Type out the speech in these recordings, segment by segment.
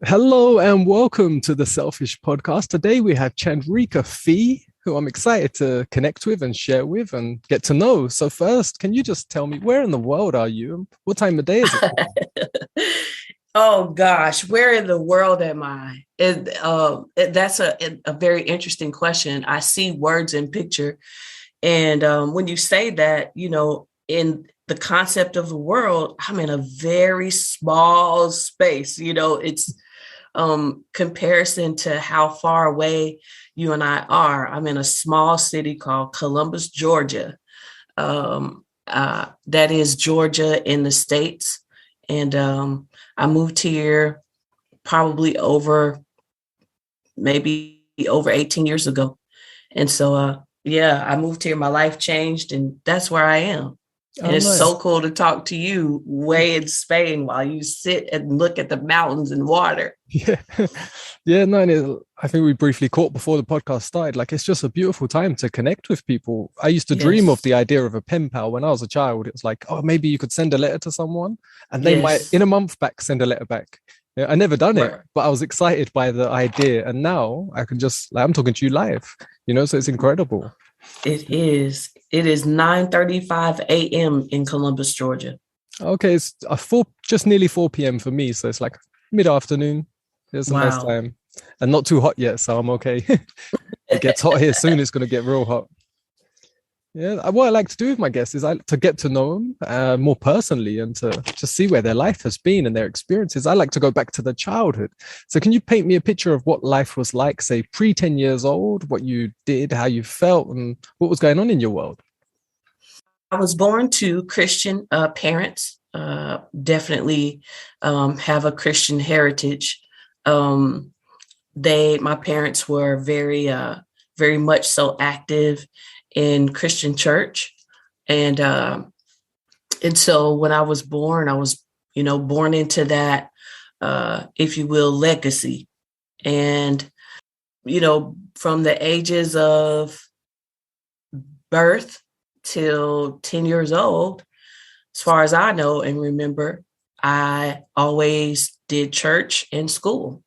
Hello and welcome to the Selfish Podcast. Today we have Chandrika Phea, who I'm excited to connect with and share with and get to know. So first, can you just tell me where in the world are you? What time of day is it? Oh gosh, where in the world am I? That's a very interesting question. I see words in picture, and when you say that, in the concept of the world, I'm in a very small space. It's comparison to how far away you and I are. I'm in a small city called Columbus, Georgia. That is Georgia in the States. And I moved here probably maybe over 18 years ago. And so, yeah, I moved here, my life changed, and that's where I am. And Oh, it's so nice. cool to talk to you way in Spain while you sit and look at the mountains and water. Yeah. Yeah, no, and I think we briefly caught before the podcast started. Like, it's just a beautiful time to connect with people. I used to dream of Yes, the idea of a pen pal when I was a child. It was like, oh, maybe you could send a letter to someone and they might, yes, in a month back, send a letter back. Yeah, I never done it, right. but I was excited by the idea. And now I can just, like, I'm talking to you live, so it's incredible. It is. It is 9:35 a.m. in Columbus, Georgia. Okay, it's just nearly 4 p.m. for me. So it's like mid-afternoon. It's a nice Wow. time and not too hot yet. So I'm okay. It gets hot here soon. It's going to get real hot. Yeah, what I like to do with my guests is to get to know them more personally and to just see where their life has been and their experiences. I like to go back to the childhood. So, can you paint me a picture of what life was like, say, pre 10 years old, what you did, how you felt, and what was going on in your world? I was born to Christian parents, definitely have a Christian heritage. Um, my parents were very much so active in Christian church. And, and so when I was born, I was, born into that, if you will, legacy. And, from the ages of birth till 10 years old, as far as I know and remember, I always did church and school.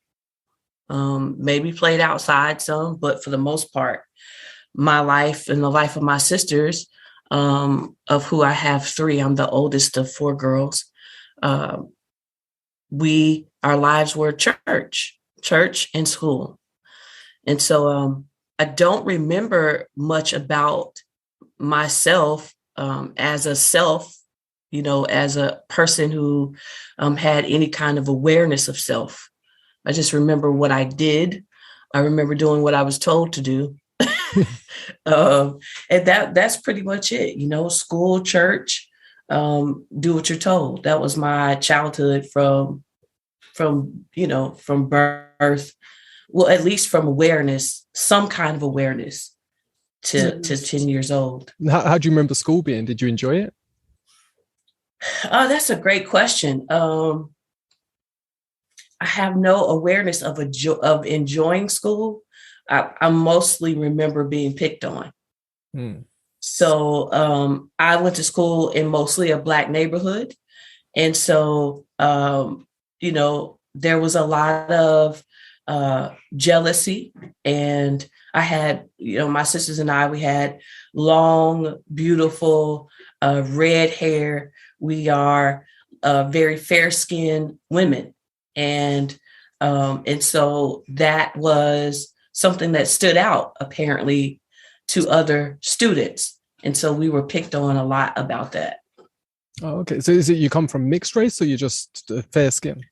Maybe played outside some, but for the most part, my life and the life of my sisters, of who I have three, I'm the oldest of four girls. Uh, our lives were church and school. And so I don't remember much about myself as a self, as a person who had any kind of awareness of self. I just remember what I did. I remember doing what I was told to do. And that's pretty much it, school, church, do what you're told. That was my childhood from birth. Well, at least from awareness, some kind of awareness to 10 years old. How do you remember school being? Did you enjoy it? Oh, that's a great question. I have no awareness of enjoying school. I mostly remember being picked on. Hmm. So I went to school in mostly a Black neighborhood. And so, there was a lot of jealousy. And I had, my sisters and we had long, beautiful red hair. We are very fair-skinned women. And so that was something that stood out apparently to other students. And so we were picked on a lot about that. Oh, okay. So is it you come from mixed race or you're just fair skin?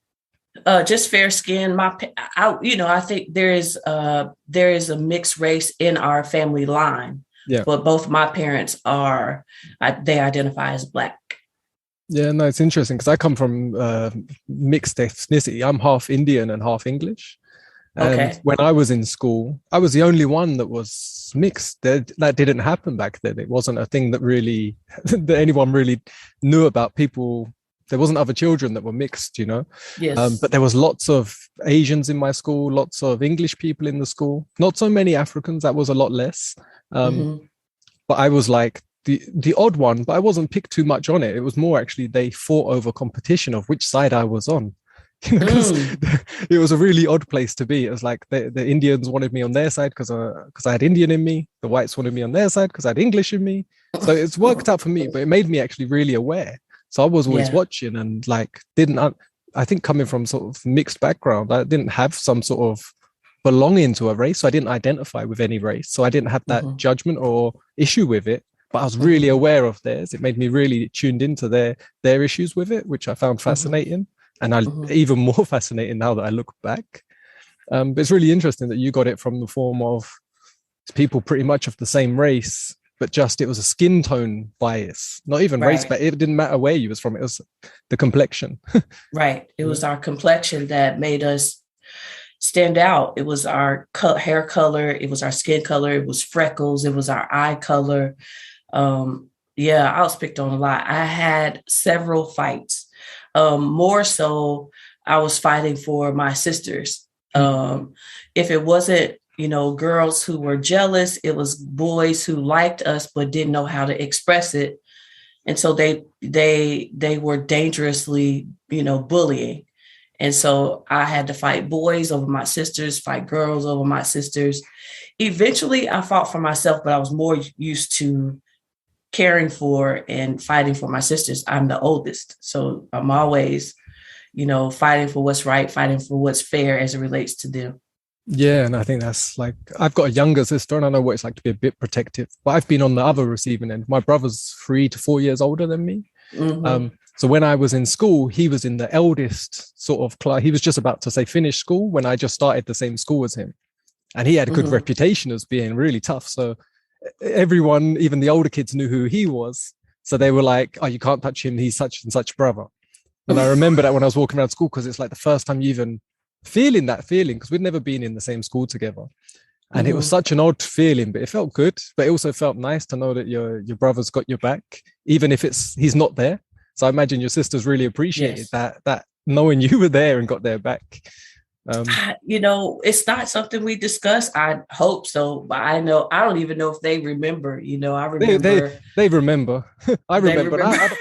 Just fair skin. I think there is a mixed race in our family line, Yeah. but both my parents they identify as Black. Yeah, no, it's interesting because I come from mixed ethnicity. I'm half Indian and half English. And Okay. when I was in school, I was the only one that was mixed. That didn't happen back then. It wasn't a thing that really that anyone really knew about. People, there wasn't other children that were mixed. Yes. But there was lots of Asians in my school, lots of English people in the school. Not so many Africans. That was a lot less. Um, Mm-hmm. but I was like the odd one. But I wasn't picked too much on it. It was more actually they fought over competition of which side I was on. Because Mm. it was a really odd place to be. It was like the Indians wanted me on their side because I had Indian in me. The whites wanted me on their side because I had English in me. So it's worked out for me, but it made me actually really aware. So I was always Yeah. watching and like I think coming from sort of mixed background, I didn't have some sort of belonging to a race. So I didn't identify with any race. So I didn't have that Mm-hmm. judgment or issue with it. But I was really Mm-hmm. aware of theirs. It made me really tuned into their issues with it, which I found Mm-hmm. fascinating. And I Mm-hmm. even more fascinating now that I look back. But it's really interesting that you got it from the form of people pretty much of the same race, but just it was a skin tone bias, not even race, Right. but it didn't matter where you was from. It was the complexion. Right. It Yeah. was our complexion that made us stand out. It was our hair color. It was our skin color. It was freckles. It was our eye color. Yeah, I was picked on a lot. I had several fights. More so, I was fighting for my sisters. If it wasn't, girls who were jealous, it was boys who liked us but didn't know how to express it, and so they were dangerously, bullying. And so I had to fight boys over my sisters, fight girls over my sisters. Eventually, I fought for myself, but I was more used to caring for and fighting for my sisters. I'm the oldest, so I'm always, fighting for what's right, fighting for what's fair as it relates to them. Yeah, and I think that's like I've got a younger sister, and I know what it's like to be a bit protective. But I've been on the other receiving end. My brother's 3 to 4 years older than me. Mm-hmm. So when I was in school, he was in the eldest sort of class. He was just about to say finish school when I just started the same school as him, and he had a good Mm-hmm. reputation as being really tough. So everyone, even the older kids, knew who he was. So they were like, "Oh, you can't touch him. He's such and such brother." And I remember that when I was walking around school because it's like the first time you even feeling that feeling because we'd never been in the same school together. And it was Mm-hmm. such an odd feeling, but it felt good. But it also felt nice to know that your brother's got your back, even if he's not there. So I imagine your sisters really appreciated Yes. that knowing you were there and got their back. It's not something we discuss. I hope so, but I don't even know if they remember. I they they remember they remember. I they remember. remember.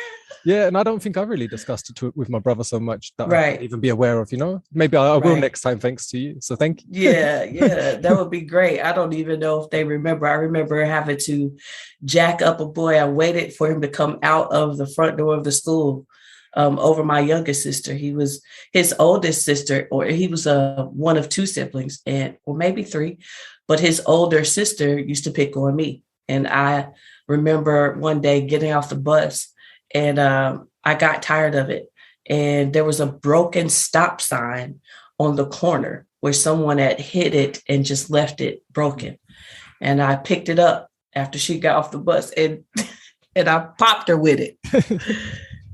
Yeah, and I don't think I really discussed it with my brother so much that I could Right. even be aware of. Maybe I will Right. next time, thanks to you. So thank you. Yeah, yeah, that would be great. I don't even know if they remember. I remember having to jack up a boy. I waited for him to come out of the front door of the school over my youngest sister. He was his oldest sister, or he was one of two siblings, or maybe three. But his older sister used to pick on me. And I remember one day getting off the bus and I got tired of it. And there was a broken stop sign on the corner where someone had hit it and just left it broken. And I picked it up after she got off the bus and and I popped her with it.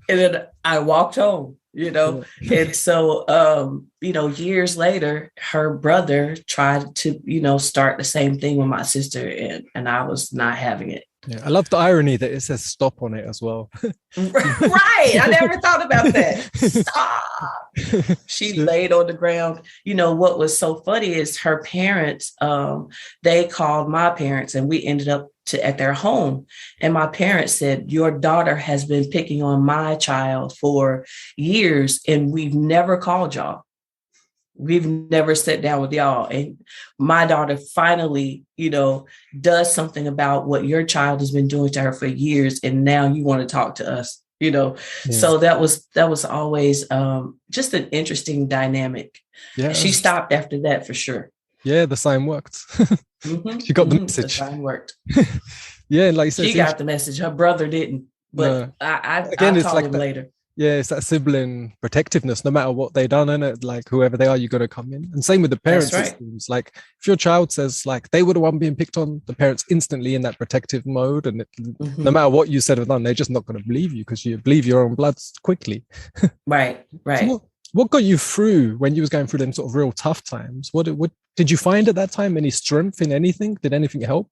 And then I walked home, Yeah. And so years later, her brother tried to, start the same thing with my sister, and I was not having it. Yeah, I love the irony that it says stop on it as well. Right. I never thought about that. Stop. She laid on the ground. What was so funny is her parents, they called my parents and we ended up at their home. And my parents said, your daughter has been picking on my child for years and we've never called y'all. We've never sat down with y'all. And my daughter finally, does something about what your child has been doing to her for years. And now you want to talk to us, Yeah. So that was always just an interesting dynamic. Yeah. She stopped after that for sure. Yeah, the sign worked. Mm-hmm, She got the the message. sign worked. Yeah, and like you said, She got the message. Her brother didn't, but no. I'll It's call like him that. later. Yeah, it's that sibling protectiveness. No matter what they done in it, like whoever they are, you got to come in. And same with the That's parents. right. It seems like if your child says like they were the one being picked on, the parents instantly in that protective mode, and Mm-hmm. no matter what you said or done, they're just not going to believe you because you believe your own blood quickly. Right. So what got you through when you was going through them sort of real tough times? What did you find at that time? Any strength in anything? Did anything help?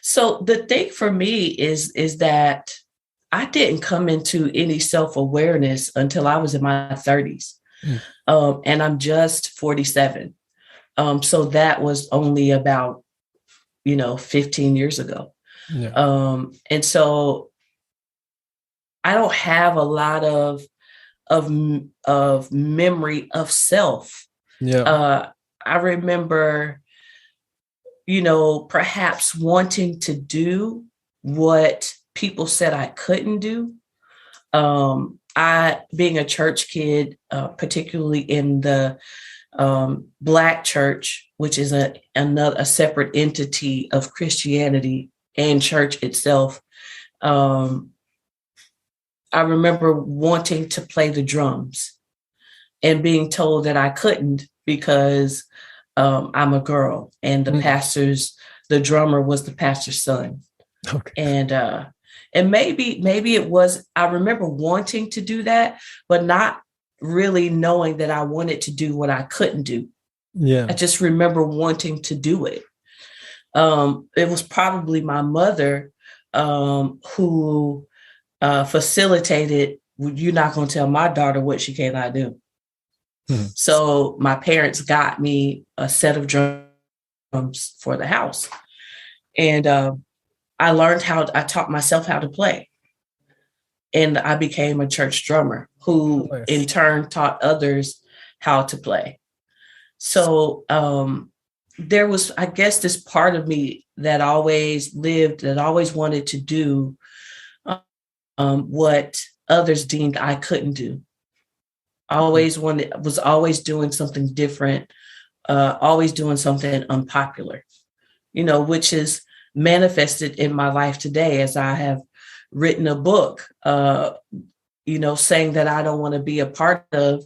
So the thing for me is that I didn't come into any self-awareness until I was in my 30s. And I'm just 47. So that was only about, 15 years ago. Yeah. And so I don't have a lot of memory of self. Yeah. I remember, perhaps wanting to do what people said I couldn't do. I, being a church kid, particularly in the Black church, which is a separate entity of Christianity and church itself. I remember wanting to play the drums and being told that I couldn't because I'm a girl, and the drummer was the pastor's son. Okay. And maybe it was, I remember wanting to do that, but not really knowing that I wanted to do what I couldn't do. Yeah. I just remember wanting to do it. It was probably my mother who facilitated, you're not going to tell my daughter what she cannot do. Mm-hmm. So my parents got me a set of drums for the house. And I taught myself how to play. And I became a church drummer who in turn taught others how to play. So there was, I guess, this part of me that always wanted to do what others deemed I couldn't do. Was always doing something different, always doing something unpopular, which is manifested in my life today as I have written a book, saying that I don't want to be a part of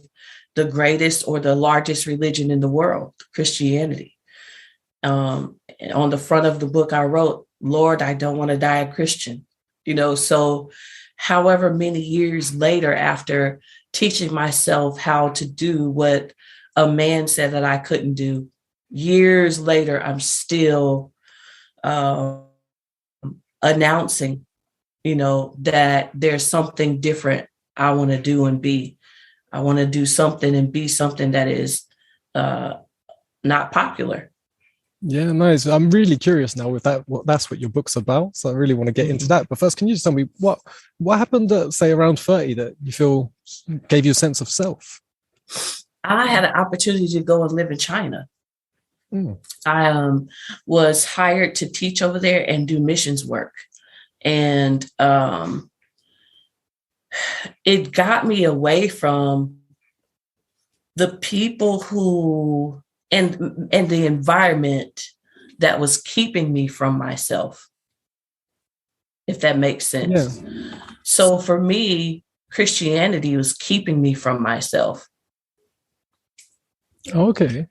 the greatest or the largest religion in the world, Christianity. And on the front of the book, I wrote, "Lord, I don't want to die a Christian." So however many years later, after teaching myself how to do what a man said that I couldn't do, years later, I'm still announcing, that there's something different I want to do and be. I want to do something and be something that is not popular. Yeah, nice. I'm really curious now with that. That's what your book's about. So I really want to get into that. But first, can you just tell me what happened at, say, around 30 that you feel gave you a sense of self? I had an opportunity to go and live in China. I was hired to teach over there and do missions work. And it got me away from the people who and the environment that was keeping me from myself, if that makes sense. Yeah. So for me, Christianity was keeping me from myself. Okay.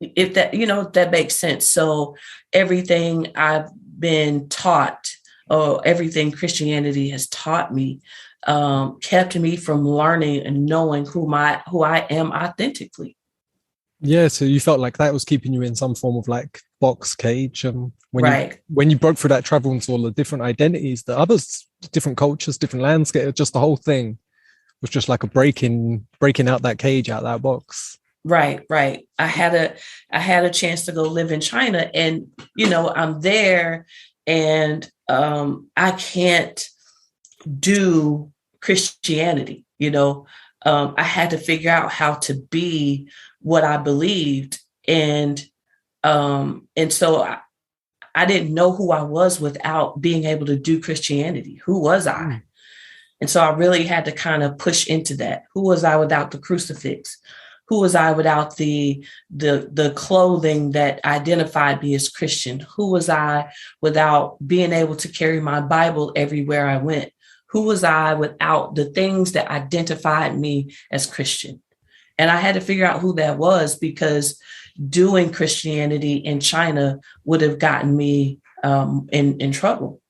If that, that makes sense. So everything I've been taught, or everything Christianity has taught me, kept me from learning and knowing who I am authentically. Yeah, so you felt like that was keeping you in some form of like box cage. When you broke through that travel into all the different identities, the others, different cultures, different landscape, just the whole thing was just like a breaking out that cage, out that box. Right. I had a chance to go live in China, and I'm there, and I can't do Christianity. I had to figure out how to be what I believed, and so I didn't know who I was without being able to do Christianity. Who was I? And so I really had to kind of push into that. Who was I without the crucifix? Who was I without the clothing that identified me as Christian? Who was I without being able to carry my Bible everywhere I went? Who was I without the things that identified me as Christian? And I had to figure out who that was, because doing Christianity in China would have gotten me in trouble.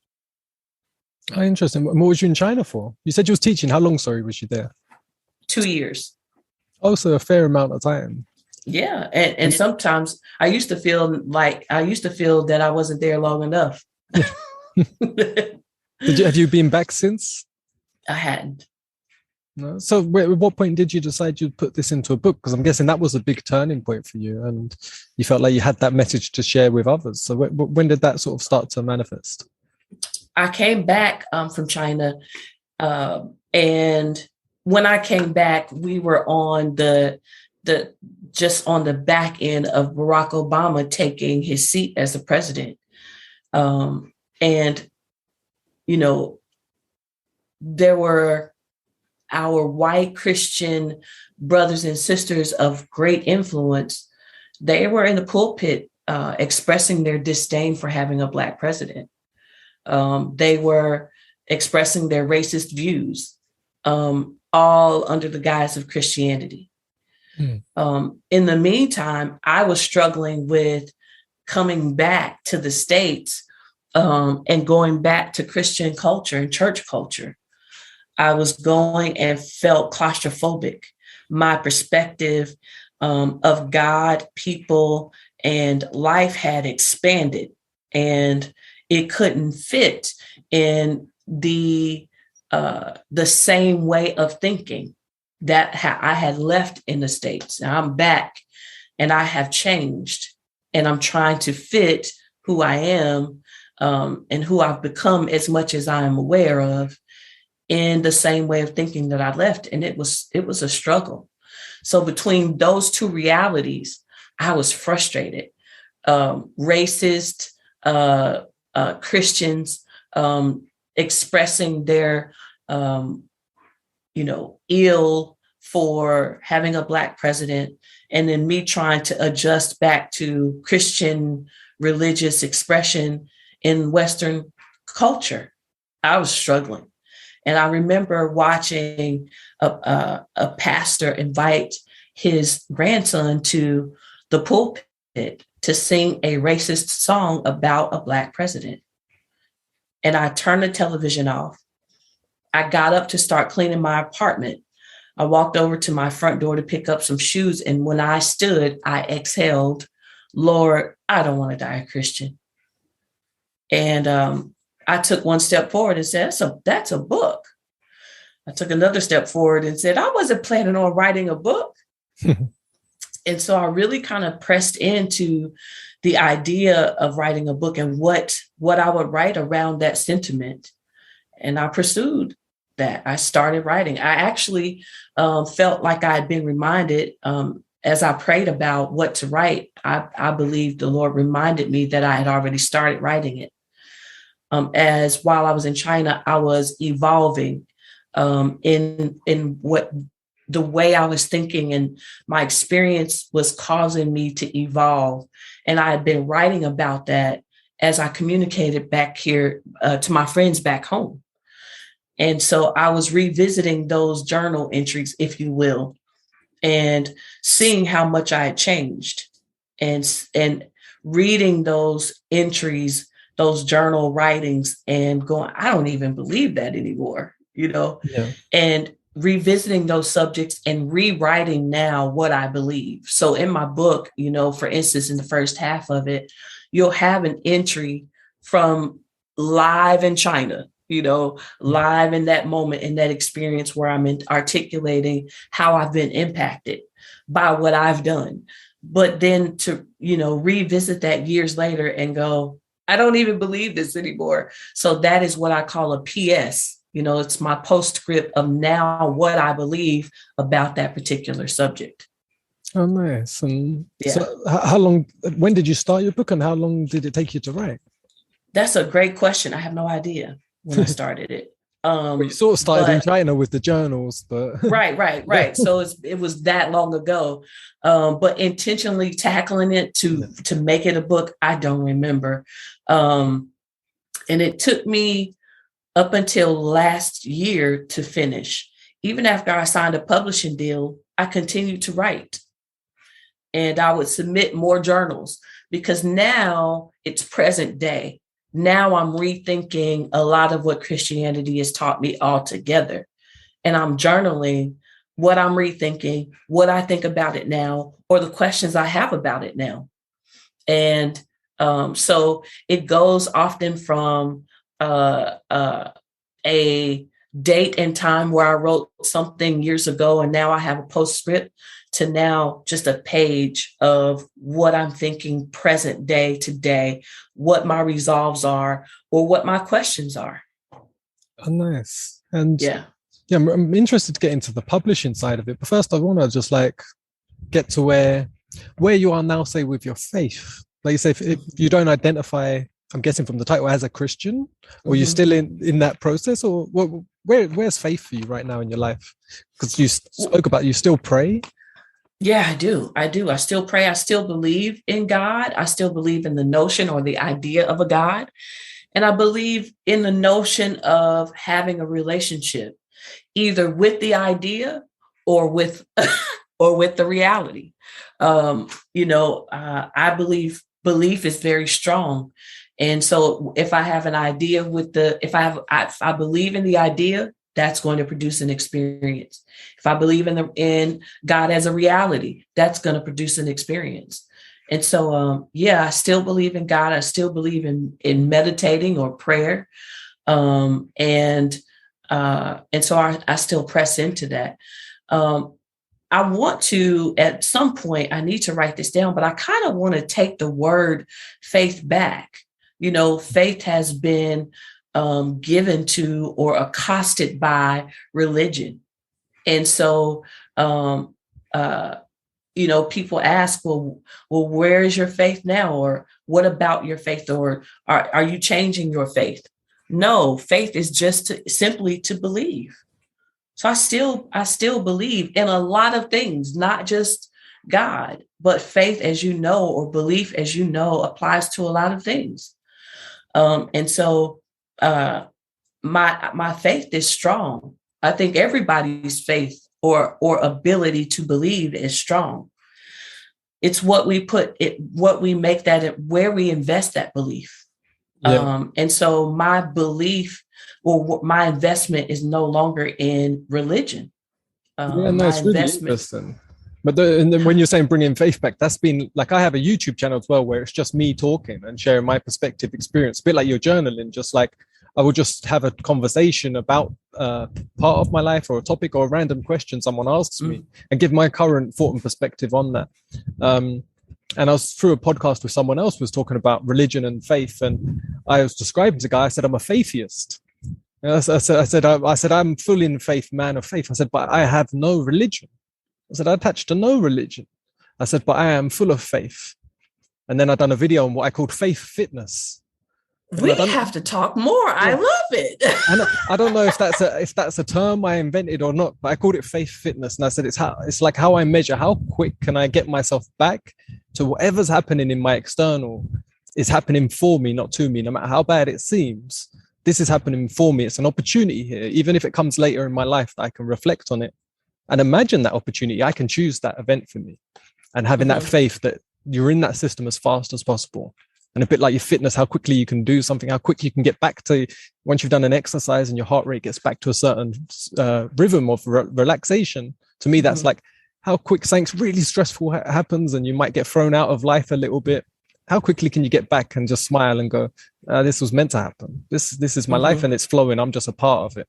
Oh, interesting. What was you in China for? You said you was teaching. How long, was you there? 2 years. Also a fair amount of time. Yeah. And sometimes I used to feel that I wasn't there long enough. Have you been back since? I hadn't. No. So at what point did you decide you'd put this into a book? Because I'm guessing that was a big turning point for you, and you felt like you had that message to share with others. So when did that sort of start to manifest? I came back from China And when I came back, we were on the just on the back end of Barack Obama taking his seat as the president. And, you know, there were our white Christian brothers and sisters of great influence. They were in the pulpit expressing their disdain for having a Black president. They were expressing their racist views, all under the guise of Christianity. In the meantime, I was struggling with coming back to the States and going back to Christian culture and church culture. I was going and felt claustrophobic. My perspective of God, people, and life had expanded, and it couldn't fit in the same way of thinking that I had left in the States. Now I'm back and I have changed, and I'm trying to fit who I am and who I've become as much as I am aware of in the same way of thinking that I left. And it was a struggle. So between those two realities, I was frustrated. Racist Christians expressing their ill for having a Black president, and then me trying to adjust back to Christian religious expression in Western culture. I was struggling. And I remember watching a pastor invite his grandson to the pulpit to sing a racist song about a Black president. And I turned the television off. I got up to start cleaning my apartment. I walked over to my front door to pick up some shoes. And when I stood, I exhaled, Lord, I don't want to die a Christian. And I took one step forward and said, that's a book. I took another step forward and said, I wasn't planning on writing a book. And so I really kind of pressed into the idea of writing a book and what I would write around that sentiment. And I pursued that. I started writing. I actually felt like I had been reminded as I prayed about what to write. I believe the Lord reminded me that I had already started writing it. As while I was in China, I was evolving in what the way I was thinking, and my experience was causing me to evolve. And I had been writing about that as I communicated back here to my friends back home. And so I was revisiting those journal entries, if you will, and seeing how much I had changed, and reading those entries, those journal writings, and going, I don't even believe that anymore, and revisiting those subjects and rewriting now what I believe. So in my book, for instance, in the first half of it, you'll have an entry from live in China, live in that moment, in that experience where I'm articulating how I've been impacted by what I've done. But then to, revisit that years later and go, I don't even believe this anymore. So that is what I call a PS. It's my postscript of now what I believe about that particular subject. Oh, nice. And yeah. So when did you start your book, and how long did it take you to write? That's a great question. I have no idea when I started it. Well, you sort of started in China with the journals, but right. So it was that long ago. But intentionally tackling it to make it a book, I don't remember. And it took me up until last year to finish. Even after I signed a publishing deal, I continued to write. And I would submit more journals because now it's present day. Now I'm rethinking a lot of what Christianity has taught me altogether. And I'm journaling what I'm rethinking, what I think about it now, or the questions I have about it now. And so it goes often from a date and time where I wrote something years ago, and now I have a postscript, to now just a page of what I'm thinking present day today, what my resolves are, or what my questions are. Oh, nice. And Yeah. yeah, I'm interested to get into the publishing side of it. But first, I want to just like get to where you are now, say, with your faith. Like you say, if you don't identify, I'm guessing from the title, as a Christian, or you're still in that process, or where's faith for you right now in your life? Because you spoke about you still pray. Yeah, I do. I still pray. I still believe in God. I still believe in the notion or the idea of a God. And I believe in the notion of having a relationship, either with the idea or with or with the reality. I belief is very strong. And so if I have an idea if I believe in the idea, that's going to produce an experience. If I believe in God as a reality, that's going to produce an experience. And so, I still believe in God. I still believe in meditating or prayer. And so I still press into that. I want to, at some point, I need to write this down, but I kind of want to take the word faith back. Faith has been given to or accosted by religion. And so, people ask, well, where is your faith now? Or what about your faith? Or are you changing your faith? No, faith is just simply to believe. So I still believe in a lot of things, not just God, but faith, as you know, or belief, as you know, applies to a lot of things. And so my faith is strong. I think everybody's faith or ability to believe is strong. It's what we make that, where we invest that belief. Yeah. And so my belief or my investment is no longer in religion. It's really interesting. But and then when you're saying bringing faith back, that's been like, I have a YouTube channel as well where it's just me talking and sharing my perspective experience, a bit like you're journaling, just like I will just have a conversation about part of my life or a topic or a random question someone asks me and give my current thought and perspective on that. And I was through a podcast with someone else who was talking about religion and faith, and I was describing to the guy, I said, I'm a faithist. I said, I'm full in faith, man of faith. I said, but I have no religion. I said, I attach to no religion. I said, but I am full of faith. And then I done a video on what I called faith fitness. We have to talk more. Yeah. I love it. I don't know if that's a term I invented or not, but I called it faith fitness. And I said, it's like how I measure how quick can I get myself back to whatever's happening in my external is happening for me, not to me, no matter how bad it seems. This is happening for me. It's an opportunity here, even if it comes later in my life, that I can reflect on it and imagine that opportunity. I can choose that event for me, and having that faith that you're in that system as fast as possible. And a bit like your fitness, how quickly you can do something, how quickly you can get back to, once you've done an exercise and your heart rate gets back to a certain rhythm of relaxation. To me, that's like how quick something really stressful happens and you might get thrown out of life a little bit. How quickly can you get back and just smile and go, this was meant to happen. This is my life and it's flowing. I'm just a part of it.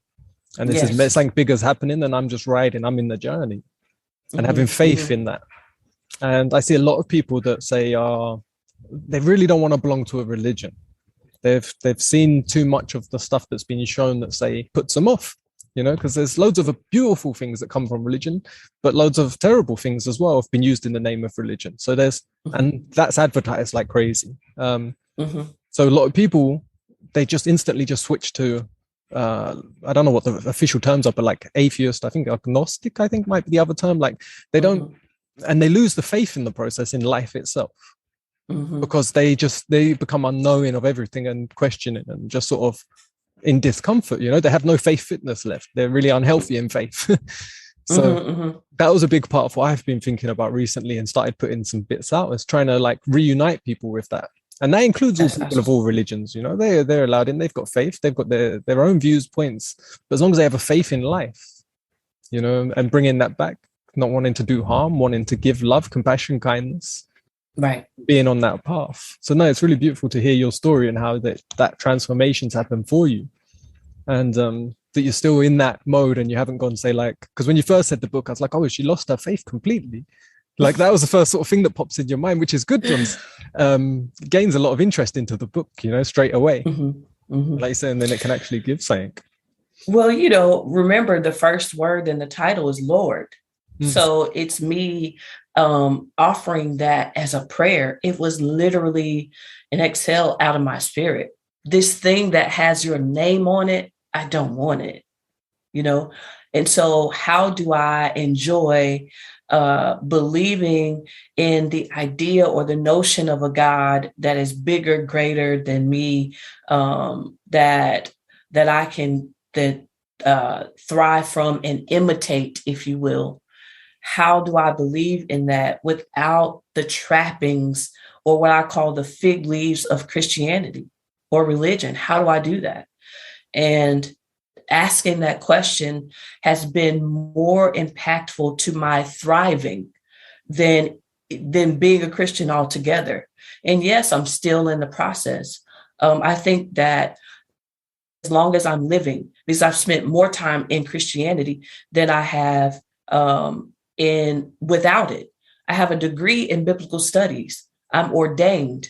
And this is something big is happening and I'm just riding. I'm in the journey and having faith in that. And I see a lot of people that say, they really don't want to belong to a religion. They've seen too much of the stuff that's been shown that say puts them off, because there's loads of beautiful things that come from religion, but loads of terrible things as well have been used in the name of religion. So and that's advertised like crazy. So a lot of people, they just instantly just switch to, I don't know what the official terms are, but like atheist, I think agnostic, I think might be the other term. Like they don't, and they lose the faith in the process in life itself. Because they become unknowing of everything and questioning and just sort of in discomfort, they have no faith fitness left. They're really unhealthy in faith. So that was a big part of what I've been thinking about recently and started putting some bits out, is trying to like reunite people with that. And that includes all people of all religions, they're allowed in, they've got faith, they've got their own views, points, but as long as they have a faith in life, and bringing that back, not wanting to do harm, wanting to give love, compassion, kindness, right, being on that path. So no, it's really beautiful to hear your story and how that transformation's happened for you, and that you're still in that mode and you haven't gone, say, like, because when you first said the book, I was like, oh, she lost her faith completely. Like that was the first sort of thing that pops in your mind, which is good. Gains a lot of interest into the book, straight away. Like you say, and then it can actually give something. Well, remember the first word in the title is Lord. Mm. So it's me offering that as a prayer. It was literally an exhale out of my spirit. This thing that has your name on it, I don't want it, you know? And so how do I enjoy believing in the idea or the notion of a God that is bigger, greater than me, that I can thrive from and imitate, if you will? How do I believe in that without the trappings or what I call the fig leaves of Christianity or religion? How do I do that? And asking that question has been more impactful to my thriving than being a Christian altogether. And yes, I'm still in the process. I think that as long as I'm living, because I've spent more time in Christianity than I have in without it. I have a degree in biblical studies. I'm ordained.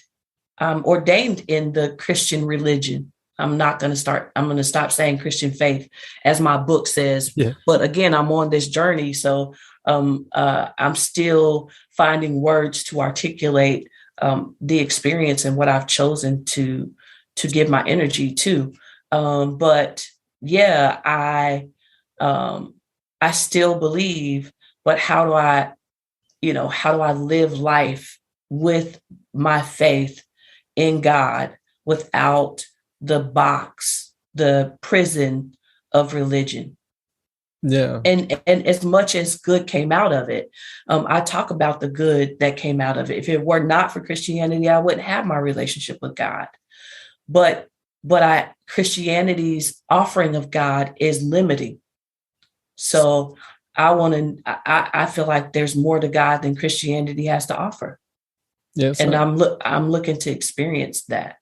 I'm ordained in the Christian religion. I'm going to stop saying Christian faith, as my book says. Yeah. But again, I'm on this journey. So I'm still finding words to articulate the experience and what I've chosen to give my energy to. But yeah, I still believe, but how do I live life with my faith in God without the box, the prison of religion? Yeah. And as much as good came out of it, I talk about the good that came out of it. If it were not for Christianity, I wouldn't have my relationship with God. But Christianity's offering of God is limiting. So I feel like there's more to God than Christianity has to offer. Yeah. And I'm looking to experience that.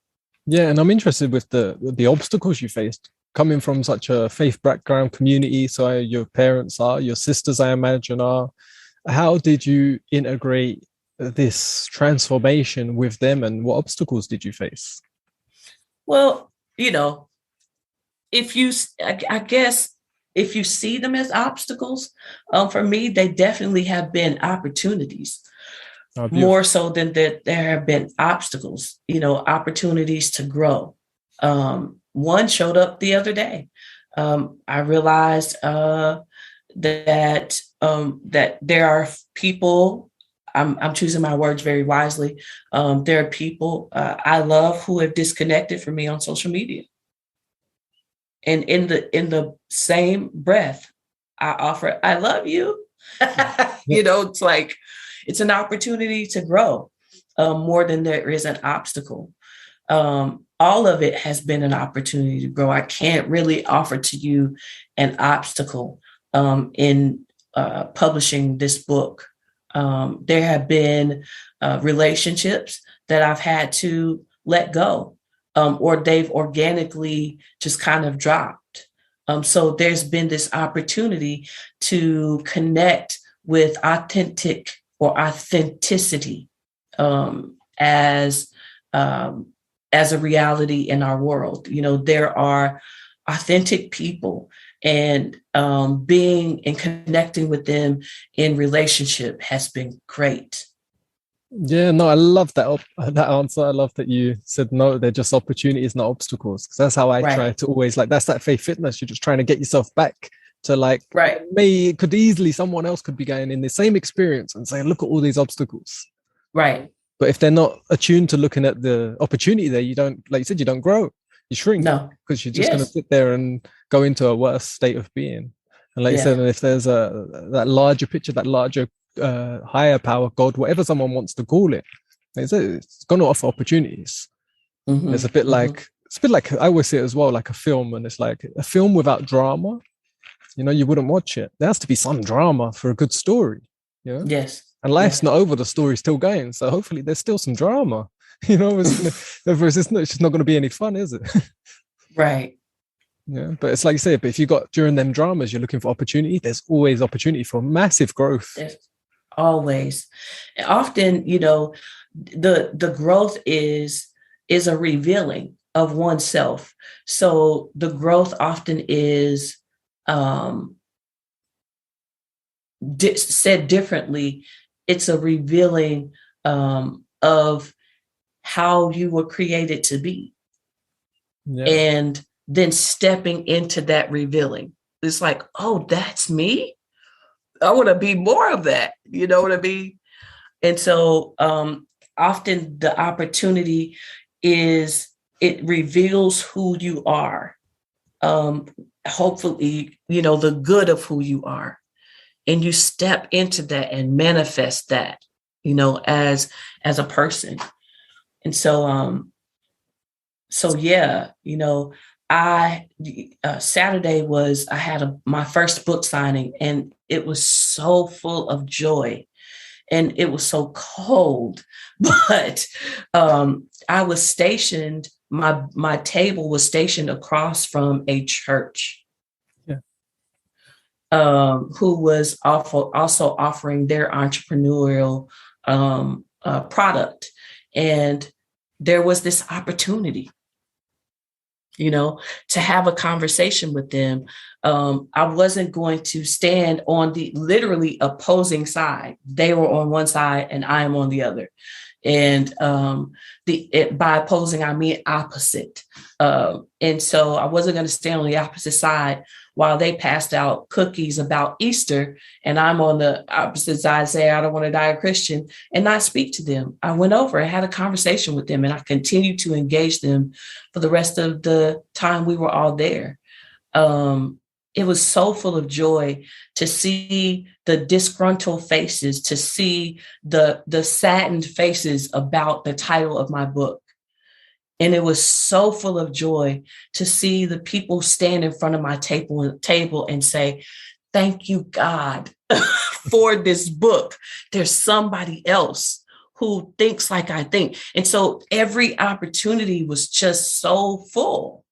Yeah, and I'm interested with the obstacles you faced coming from such a faith background community. So your parents are, your sisters, I imagine, are. How did you integrate this transformation with them, and what obstacles did you face? Well, I guess if you see them as obstacles, for me, they definitely have been opportunities. More so than that there have been obstacles, opportunities to grow. One showed up the other day. I realized that there are people, I'm choosing my words very wisely. There are people I love who have disconnected from me on social media. And in the same breath, I offer, I love you. It's like, it's an opportunity to grow more than there is an obstacle. All of it has been an opportunity to grow. I can't really offer to you an obstacle in publishing this book. There have been relationships that I've had to let go, or they've organically just kind of dropped. So there's been this opportunity to connect with authenticity as a reality in our world. There are authentic people, and being and connecting with them in relationship has been great. Yeah, no, I love that answer. I love that you said no, they're just opportunities, not obstacles. Because that's how I try to always, like, that's that faith fitness. You're just trying to get yourself back to, like, someone else could be going in the same experience and say, look at all these obstacles. Right. But if they're not attuned to looking at the opportunity there, you don't, like you said, you don't grow, you shrink. No, because you're just going to sit there and go into a worse state of being. And like you said, and if there's that larger picture, that larger higher power, God, whatever someone wants to call it, it's going to offer opportunities. Mm-hmm. It's a bit like I always say it as well, like a film, and it's like a film without drama. You wouldn't watch it. There has to be some drama for a good story. Yes. And life's not over; the story's still going. So hopefully, there's still some drama. It's just not going to be any fun, is it? Right. Yeah, but it's like you say, but if you got during them dramas, you're looking for opportunity. There's always opportunity for massive growth. Yes. Always. Often, the growth is a revealing of oneself. So the growth often is said differently. It's a revealing of how you were created to be. Yeah. And then stepping into that revealing. It's like, oh, that's me. I want to be more of that. You know what I mean? And so often the opportunity is, it reveals who you are. Hopefully, the good of who you are. And you step into that and manifest that, as a person. And so, yeah, Saturday I had my first book signing, and it was so full of joy, and it was so cold, but I was stationed, my table was stationed across from a church. Yeah. Who was also offering their entrepreneurial product. And there was this opportunity, to have a conversation with them. I wasn't going to stand on the literally opposing side. They were on one side and I am on the other. And by opposing, I mean opposite. And so I wasn't going to stand on the opposite side while they passed out cookies about Easter, and I'm on the opposite side saying, I don't want to die a Christian, and not speak to them. I went over and had a conversation with them, and I continued to engage them for the rest of the time we were all there. It was so full of joy to see the disgruntled faces, to see the saddened faces about the title of my book. And it was so full of joy to see the people stand in front of my table and say, thank you, God, for this book. There's somebody else who thinks like I think. And so every opportunity was just so full.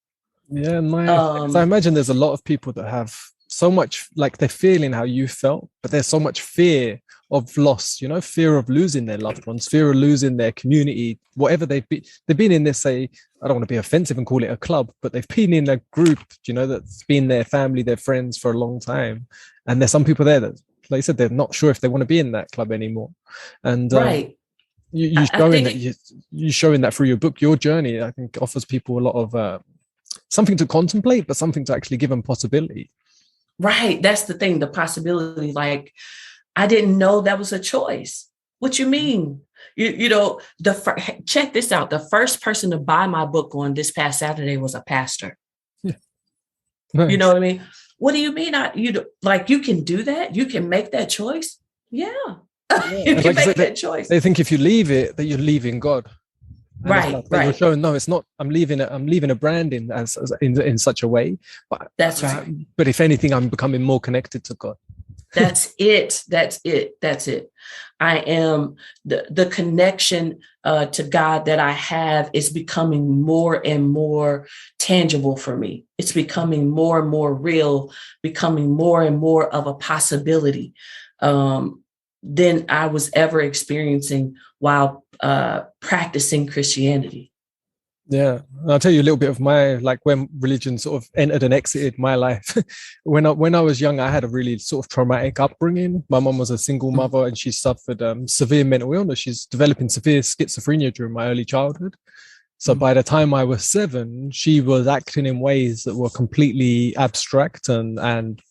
Yeah, I imagine there's a lot of people that have so much, like they're feeling how you felt, but there's so much fear of loss, fear of losing their loved ones, fear of losing their community, whatever they've been in this, I don't want to be offensive and call it a club, but they've been in a group, that's been their family, their friends for a long time. And there's some people there that, like I said, they're not sure if they want to be in that club anymore. And right. You're showing that through your book. Your journey, I think, offers people a lot of something to contemplate, but something to actually give them possibility. Right. That's the thing, the possibility. Like, I didn't know that was a choice. What you mean? Check this out. The first person to buy my book on this past Saturday was a pastor. Yeah. Nice. You know what I mean? What do you mean? You can do that? You can make that choice? Yeah. You can make that choice. They think if you leave it, that you're leaving God. And right. You're showing, no, it's not. I'm leaving a branding as in such a way. But that's right. But if anything, I'm becoming more connected to God. That's it. I am the connection to God that I have is becoming more and more tangible for me. It's becoming more and more real, becoming more and more of a possibility than I was ever experiencing while practicing Christianity. Yeah, I'll tell you a little bit of my, like, when religion sort of entered and exited my life. When I was young, I had a really sort of traumatic upbringing. My mom was a single mother, and she suffered severe mental illness. She's developing severe schizophrenia during my early childhood. So by the time I was 7, she was acting in ways that were completely abstract and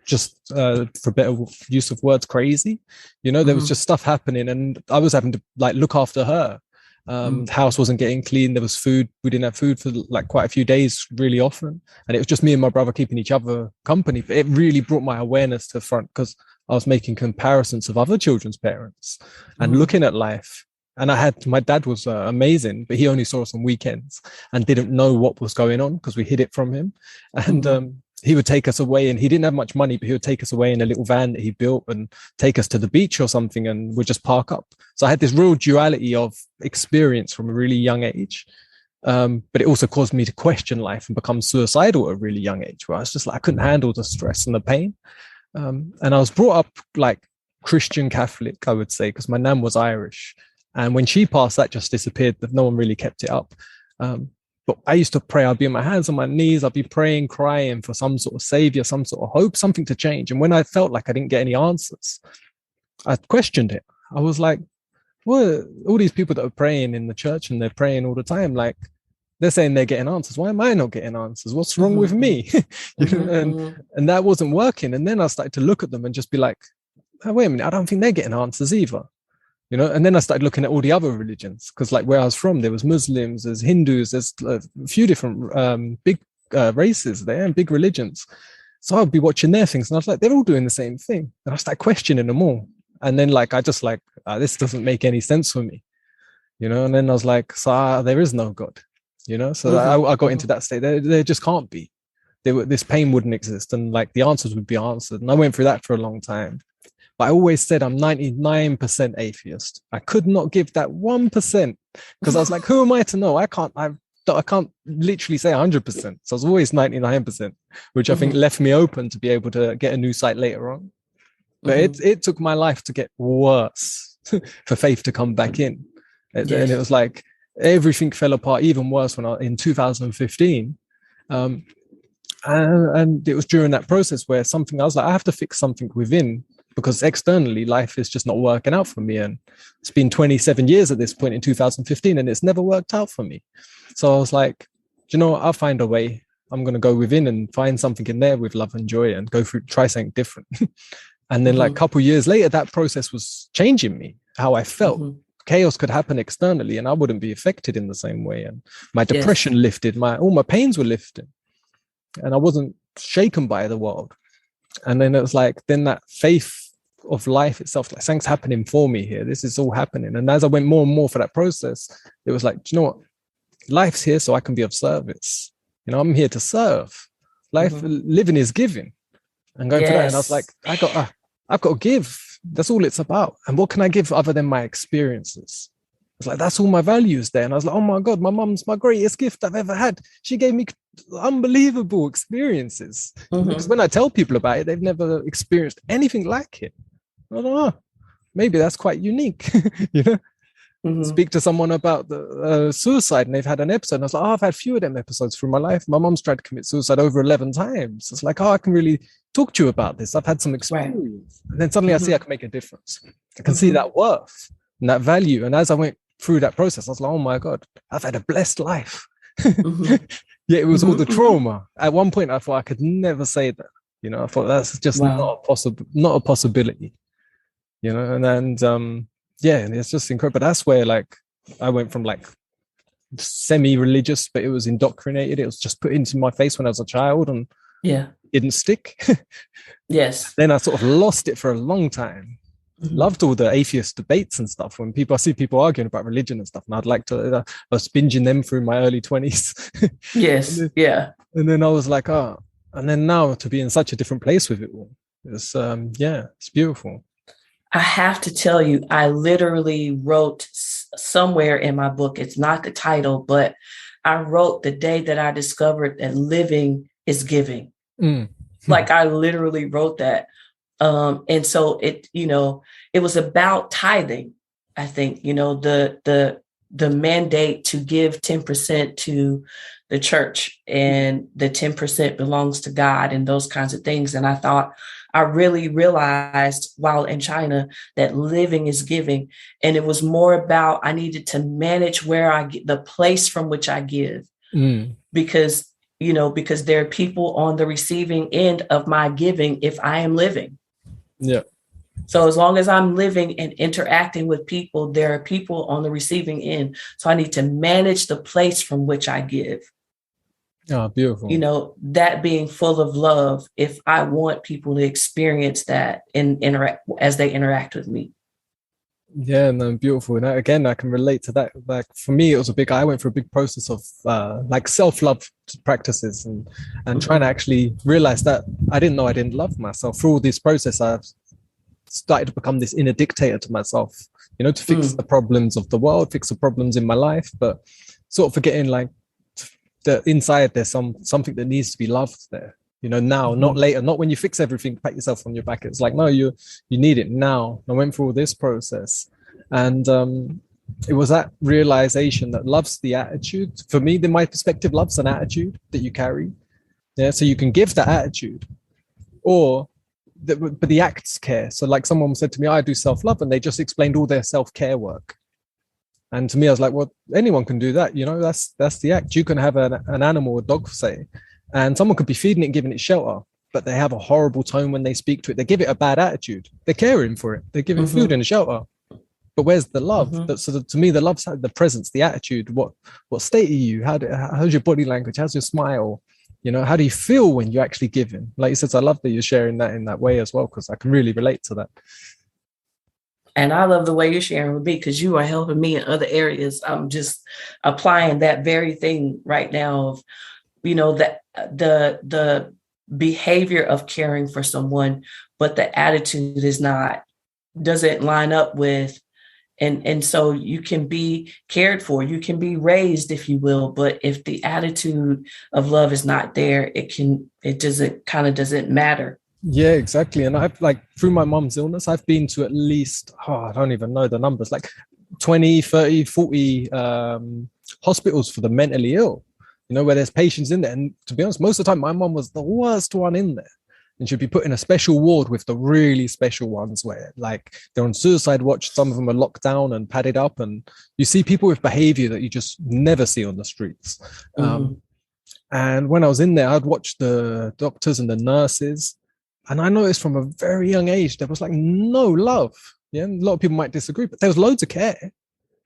just for better use of words, crazy. There was just stuff happening, and I was having to look after her. The house wasn't getting clean. There was food. We didn't have food for quite a few days really often. And it was just me and my brother keeping each other company. But it really brought my awareness to the front, because I was making comparisons of other children's parents and looking at life. And my dad was amazing, but he only saw us on weekends and didn't know what was going on because we hid it from him. And he would take us away, and he didn't have much money, but he would take us away in a little van that he built and take us to the beach or something, and we'd just park up. So I had this real duality of experience from a really young age. But it also caused me to question life and become suicidal at a really young age, where I was just I couldn't handle the stress and the pain. And I was brought up Christian Catholic, I would say, because my nan was Irish. And when she passed, that just disappeared. No one really kept it up. But I used to pray. I'd be on my hands on my knees. I'd be praying, crying for some sort of savior, some sort of hope, something to change. And when I felt like I didn't get any answers, I questioned it. I was like, well, all these people that are praying in the church and they're praying all the time, like they're saying they're getting answers. Why am I not getting answers? What's wrong with me? And that wasn't working. And then I started to look at them and just be like, oh, wait a minute, I don't think they're getting answers either. And then I started looking at all the other religions, because like where I was from, there was Muslims, there's Hindus, there's a few different big races there and big religions. So I'd be watching their things and I was like, they're all doing the same thing. And I started questioning them all. And then like, I just like, this doesn't make any sense for me, and then I was like, so there is no God, so I got into that state. There just can't be. This pain wouldn't exist, and like the answers would be answered. And I went through that for a long time. But I always said I'm 99% atheist. I could not give that 1% because I was like, who am I to know? I can't literally say 100%. So I was always 99%, which I think left me open to be able to get a new sight later on. But it took my life to get worse for faith to come back in. And it was like everything fell apart even worse when in 2015. And it was during that process where I was like, I have to fix something within, because externally life is just not working out for me. And it's been 27 years at this point in 2015 and it's never worked out for me. So I was like, I'll find a way. I'm going to go within and find something in there with love and joy and try something different. And then like a couple of years later, that process was changing me, how I felt. Chaos could happen externally and I wouldn't be affected in the same way. And my depression lifted, all my pains were lifted and I wasn't shaken by the world. And then it was like, then that faith of life itself, like something's happening for me here. This is all happening. And as I went more and more for that process, it was like, do you know what? Life's here so I can be of service. I'm here to serve. Living is giving. And going for that. And I was like, I've got to give. That's all it's about. And what can I give other than my experiences? It's like, that's all my values there. And I was like, oh my God, my mum's my greatest gift I've ever had. She gave me unbelievable experiences. Because when I tell people about it, they've never experienced anything like it. I don't know. Maybe that's quite unique, Speak to someone about the suicide and they've had an episode. And I was like, I've had few of them episodes through my life. My mom's tried to commit suicide over 11 times. It's like, I can really talk to you about this. I've had some experience. Right. And then suddenly I see I can make a difference. I can see that worth and that value. And as I went through that process, I was like, oh my God, I've had a blessed life. Yeah, it was all the trauma. At one point, I thought I could never say that. I thought that's just not a possibility. And then it's just incredible. But that's where like I went from like semi-religious, but it was indoctrinated. It was just put into my face when I was a child, and it didn't stick. Yes. Then I sort of lost it for a long time. Loved all the atheist debates and stuff. When I see people arguing about religion and stuff, and I'd like to. I was binging them through my early 20s. Yes. And then I was like, and then now to be in such a different place with it all, it's it's beautiful. I have to tell you, I literally wrote somewhere in my book, it's not the title, but I wrote the day that I discovered that living is giving. Like I literally wrote that. And so it was about tithing. I think, the mandate to give 10% to the church and the 10% belongs to God and those kinds of things. And I thought, I really realized while in China that living is giving. And it was more about, I needed to manage where I get the place from which I give, because there are people on the receiving end of my giving if I am living. Yeah. So as long as I'm living and interacting with people, there are people on the receiving end. So I need to manage the place from which I give. Oh, beautiful. That being full of love, if I want people to experience that and interact as they interact with me. Yeah, no, beautiful. And again, I can relate to that. Like for me, I went through a big process of like self-love practices and trying to actually realize that I didn't know I didn't love myself. Through all this process, I've started to become this inner dictator to myself, to fix the problems of the world, fix the problems in my life, but sort of forgetting like that inside there's something that needs to be loved there. Now, not later, not when you fix everything, pat yourself on your back. It's like, no, you need it now. I went through all this process. And it was that realization that love's the attitude. For me, in my perspective, love's an attitude that you carry. Yeah, so you can give that attitude, or but the acts care. So like someone said to me, I do self-love, and they just explained all their self-care work. And to me, I was like, well, anyone can do that. You know, that's the act. You can have an animal, a dog, say, and someone could be feeding it and giving it shelter, but they have a horrible tone when they speak to it. They give it a bad attitude. They're caring for it. They're giving food and shelter. But where's the love? So to me, the love's the presence, the attitude. What state are you? How's your body language? How's your smile? You know, how do you feel when you're actually giving? Like you said, I love that you're sharing that in that way as well, because I can really relate to that. And I love the way you're sharing with me, because you are helping me in other areas. I'm just applying that very thing right now of, you know, that the behavior of caring for someone, but the attitude doesn't line up with, and so you can be cared for, you can be raised, if you will, but if the attitude of love is not there, it doesn't matter. Yeah, exactly. And I've, like, through my mom's illness, I've been to at least, I don't even know the numbers, like 20, 30, 40 hospitals for the mentally ill, you know, where there's patients in there. And to be honest, most of the time, my mom was the worst one in there. And she'd be put in a special ward with the really special ones where, like, they're on suicide watch. Some of them are locked down and padded up. And you see people with behavior that you just never see on the streets. And when I was in there, I'd watch the doctors and the nurses. And I noticed from a very young age, there was like no love. Yeah, a lot of people might disagree, but there was loads of care.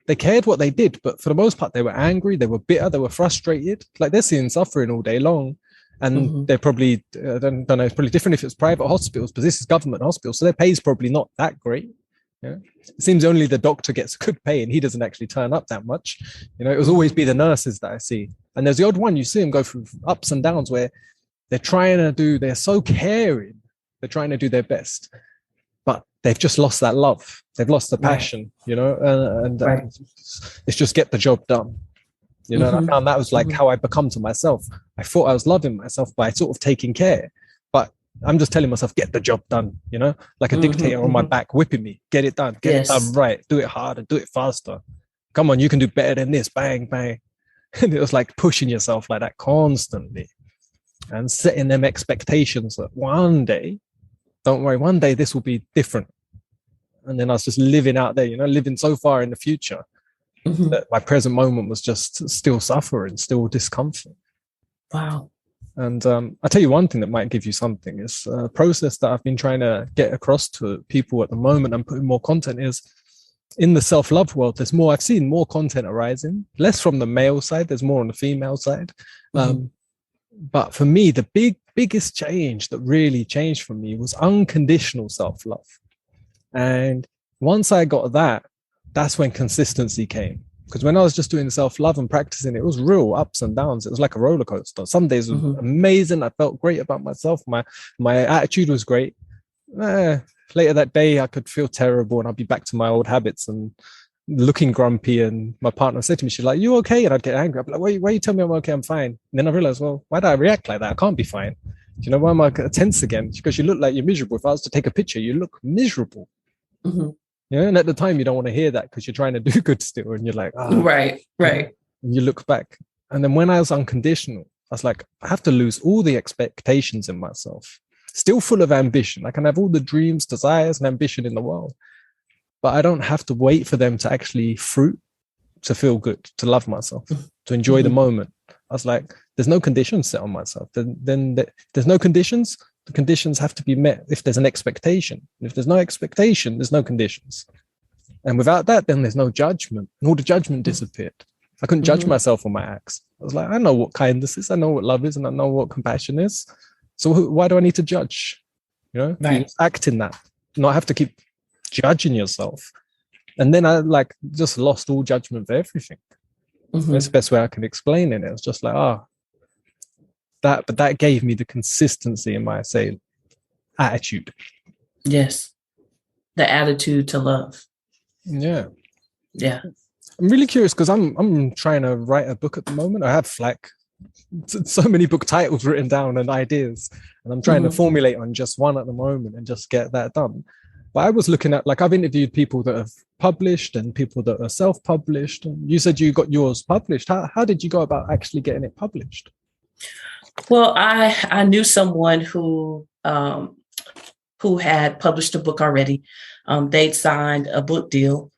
They cared what they did, but for the most part, they were angry, they were bitter, they were frustrated. Like, they're seeing suffering all day long. And they're probably, I don't know, it's probably different if it's private hospitals, but this is government hospitals, so their pay is probably not that great. Yeah, it seems only the doctor gets good pay, and he doesn't actually turn up that much. You know, it was always be the nurses that I see. And there's the odd one, you see them go through ups and downs where they're so caring, they're trying to do their best, but they've just lost that love. They've lost the passion, you know, and it's just get the job done. You know, and I found that was like how I become to myself. I thought I was loving myself by sort of taking care, but I'm just telling myself, get the job done, you know, like a dictator on my back, whipping me, get it done, get it done right, do it harder, do it faster. Come on, you can do better than this, bang, bang. And it was like pushing yourself like that constantly and setting them expectations that one day, don't worry, one day this will be different. And then I was just living out there, you know, living so far in the future that my present moment was just still suffering, still discomfort. Wow. And I'll tell you one thing that might give you something is a process that I've been trying to get across to people at the moment and putting more content is in the self-love world. I've seen more content arising, less from the male side, there's more on the female side. But for me, the biggest change that really changed for me was unconditional self-love. And once I got that, that's when consistency came. Because when I was just doing self-love and practicing, it was real ups and downs. It was like a roller coaster. Some days it was amazing. I felt great about myself. My attitude was great. Later that day, I could feel terrible and I'd be back to my old habits and looking grumpy. And my partner said to me, she's like, you okay? And I'd get angry. I'd be like, why you tell me I'm okay? I'm fine. And then I realized, well, why do I react like that? I can't be fine. Do you know why am I tense again? Because you look like you're miserable. If I was to take a picture, you look miserable. Yeah, and at the time you don't want to hear that because you're trying to do good still, and you're like, right. And you look back, and then when I was unconditional, I was like, I have to lose all the expectations in myself. Still full of ambition, I can have all the dreams, desires, and ambition in the world, but I don't have to wait for them to actually fruit to feel good, to love myself, to enjoy the moment. I was like, there's no conditions set on myself. Then there's no conditions. The conditions have to be met if there's an expectation. If there's no expectation, there's no conditions. And without that, then there's no judgment. And all the judgment disappeared. I couldn't judge myself on my acts. I was like, I know what kindness is. I know what love is. And I know what compassion is. So why do I need to judge? You know, you just act in that. Not have to keep judging yourself. And then I just lost all judgment for everything. That's the best way I can explain it. It was just like, but that gave me the consistency in my attitude. Yes. The attitude to love. Yeah. I'm really curious because I'm trying to write a book at the moment. I have so many book titles written down and ideas, and I'm trying to formulate on just one at the moment and just get that done. But I was looking at, like, I've interviewed people that have published and people that are self-published. And you said you got yours published. How did you go about actually getting it published? Well, I knew someone who had published a book already. They'd signed a book deal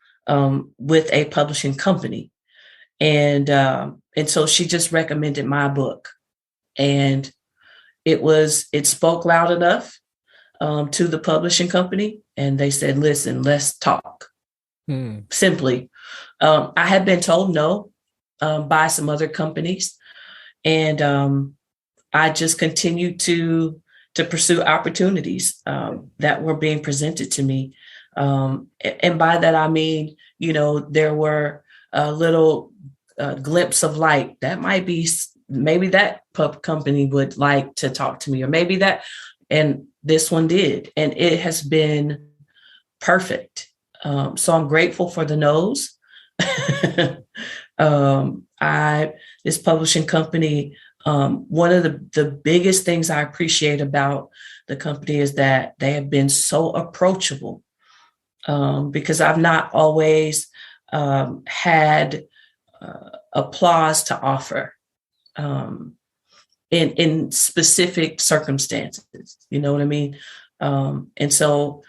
with a publishing company, and so she just recommended my book, and it spoke loud enough to the publishing company, and they said, "Listen, let's talk." Simply, I had been told no by some other companies, and I just continued to pursue opportunities that were being presented to me. And by that, I mean, there were a little glimpse of light that might be, maybe that pub company would like to talk to me, or maybe that, and this one did. And it has been perfect. So I'm grateful for the no's. This publishing company, one of the biggest things I appreciate about the company is that they have been so approachable, because I've not always had applause to offer in specific circumstances. You know what I mean? And so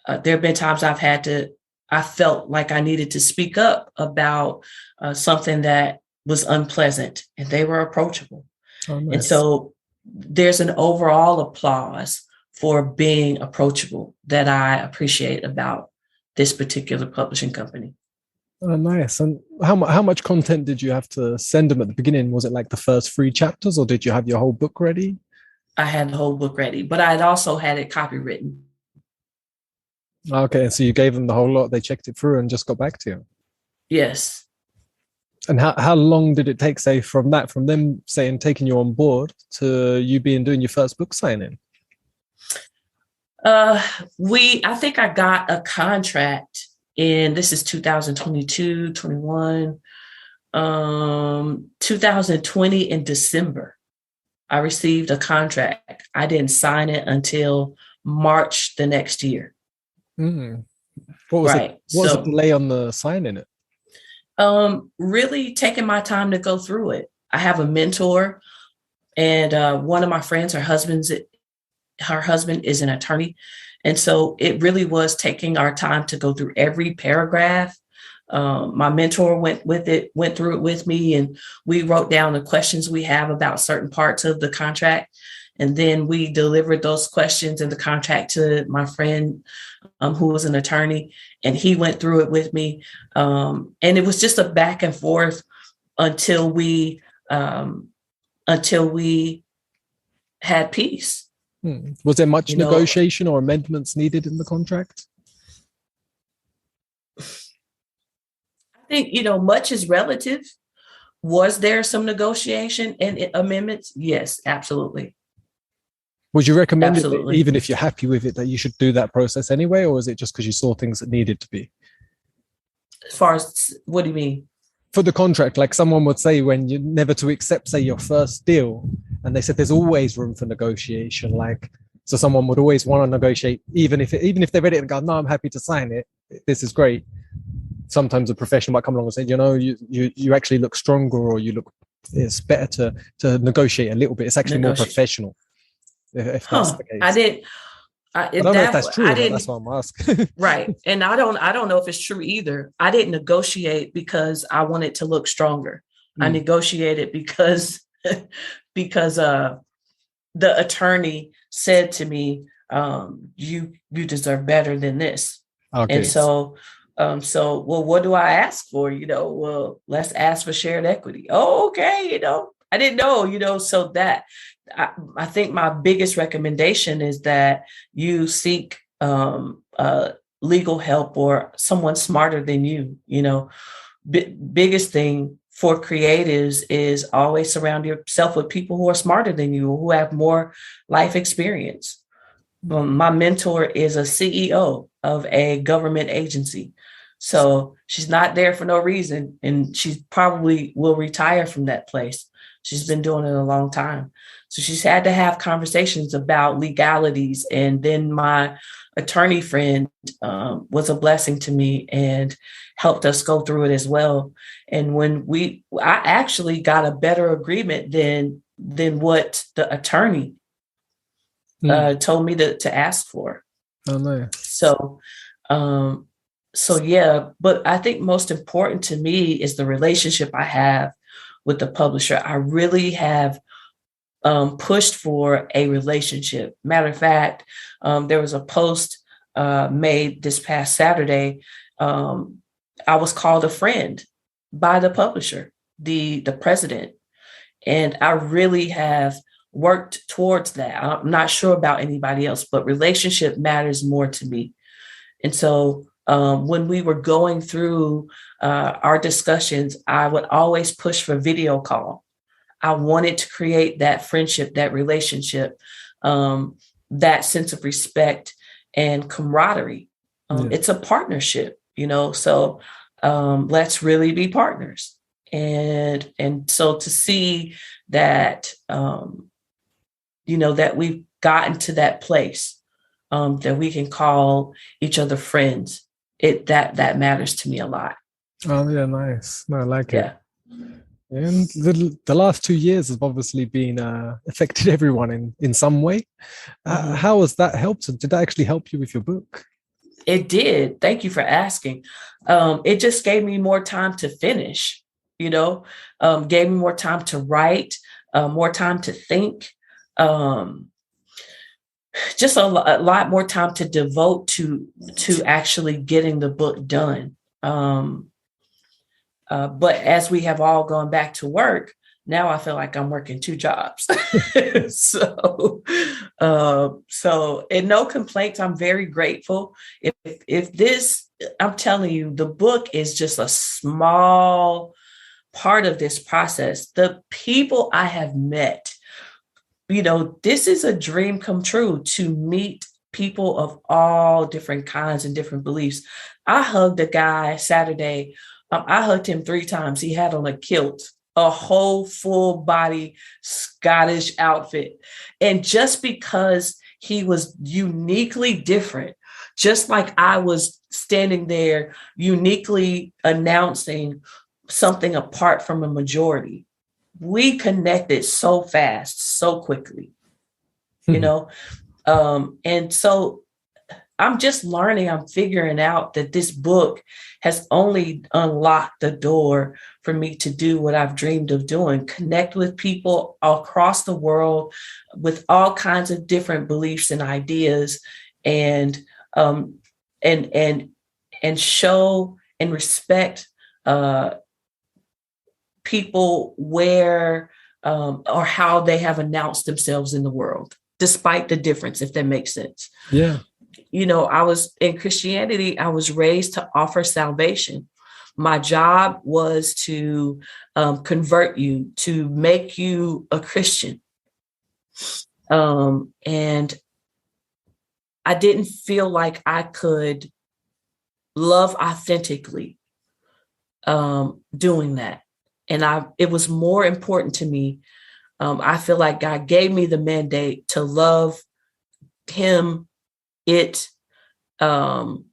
there have been times I felt like I needed to speak up about something that was unpleasant, and they were approachable. Oh, nice. And so there's an overall applause for being approachable that I appreciate about this particular publishing company. Oh, nice. And how much content did you have to send them at the beginning? Was it like the first 3 chapters, or did you have your whole book ready? I had the whole book ready, but I'd also had it copywritten. Okay, so you gave them the whole lot. They checked it through and just got back to you. Yes. And how long did it take, say, from them saying taking you on board to you doing your first book signing? I think I got a contract this is 2022, 21, 2020 in December. I received a contract. I didn't sign it until March the next year. What was it? What was the delay on the signing it? Really taking my time to go through it. I have a mentor, and one of my friends, her husband is an attorney. And so it really was taking our time to go through every paragraph. My mentor went through it with me, and we wrote down the questions we have about certain parts of the contract. And then we delivered those questions in the contract to my friend, who was an attorney, and he went through it with me. And it was just a back and forth until we had peace. Was there much negotiation or amendments needed in the contract? I think, much is relative. Was there some negotiation and amendments? Yes, absolutely. Would you recommend it, even if you're happy with it, that you should do that process anyway, or is it just because you saw things that needed to be? As far as, what do you mean? For the contract, like someone would say when you never to accept, say, your first deal, and they said there's always room for negotiation. Like, so someone would always want to negotiate, even if they read it and go, no, I'm happy to sign it. This is great. Sometimes a professional might come along and say, you actually look stronger, or it's better to negotiate a little bit. It's actually more professional. If that's the case. I don't know if that's true. That's what I'm asking. Right. And I don't know if it's true either. I didn't negotiate because I wanted to look stronger. I negotiated because the attorney said to me, you deserve better than this. Okay. And so, well, what do I ask for? Well, let's ask for shared equity. Oh, okay. I didn't know, so that I think my biggest recommendation is that you seek legal help or someone smarter than you. Biggest thing for creatives is always surround yourself with people who are smarter than you, who have more life experience. My mentor is a CEO of a government agency. So she's not there for no reason, and she probably will retire from that place. She's been doing it a long time. So she's had to have conversations about legalities. And then my attorney friend was a blessing to me and helped us go through it as well. And I actually got a better agreement than what the attorney told me to ask for. Oh, nice. So yeah, but I think most important to me is the relationship I have with the publisher. I really have pushed for a relationship. Matter of fact, there was a post made this past Saturday. I was called a friend by the publisher, the president, and I really have worked towards that. I'm not sure about anybody else, but relationship matters more to me. And so when we were going through our discussions, I would always push for video call. I wanted to create that friendship, that relationship, that sense of respect and camaraderie. It's a partnership, so let's really be partners. And so to see that, that we've gotten to that place, that we can call each other friends, that matters to me a lot. Oh yeah, nice. No, I like it. And the last 2 years have obviously been affected everyone in some way. How has that helped? Did that actually help you with your book? It did. Thank you for asking. It just gave me more time to finish, gave me more time to write, more time to think, just a lot more time to devote to actually getting the book done. But as we have all gone back to work, now I feel like I'm working 2 jobs. So and no complaints. I'm very grateful. If this, I'm telling you, the book is just a small part of this process. The people I have met, this is a dream come true, to meet people of all different kinds and different beliefs. I hugged a guy Saturday. I hugged him 3 times. He had on a kilt, a whole full body Scottish outfit. And just because he was uniquely different, just like I was standing there uniquely announcing something apart from a majority, we connected so fast, so quickly, and so I'm just learning, I'm figuring out that this book has only unlocked the door for me to do what I've dreamed of doing, connect with people across the world with all kinds of different beliefs and ideas, and show and respect people where or how they have announced themselves in the world, despite the difference, if that makes sense. Yeah. I was in Christianity. I was raised to offer salvation. My job was to convert you, to make you a Christian. And I didn't feel like I could love authentically doing that. And it was more important to me. I feel like God gave me the mandate to love him, and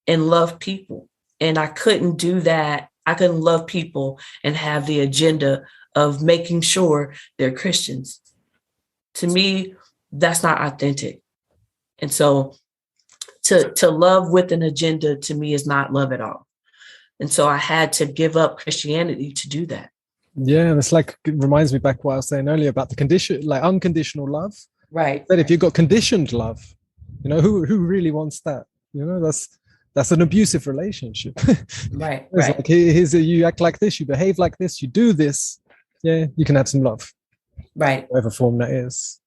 love people. And I couldn't do that. I couldn't love people and have the agenda of making sure they're Christians. To me, that's not authentic. And so to love with an agenda, to me, is not love at all. And so I had to give up Christianity to do that. Yeah, and it reminds me back what I was saying earlier about the condition, like unconditional love. Right. But if you've got conditioned love, who really wants that? That's an abusive relationship. Right. It's like, you act like this, you behave like this, you do this. Yeah, you can have some love. Right. Whatever form that is.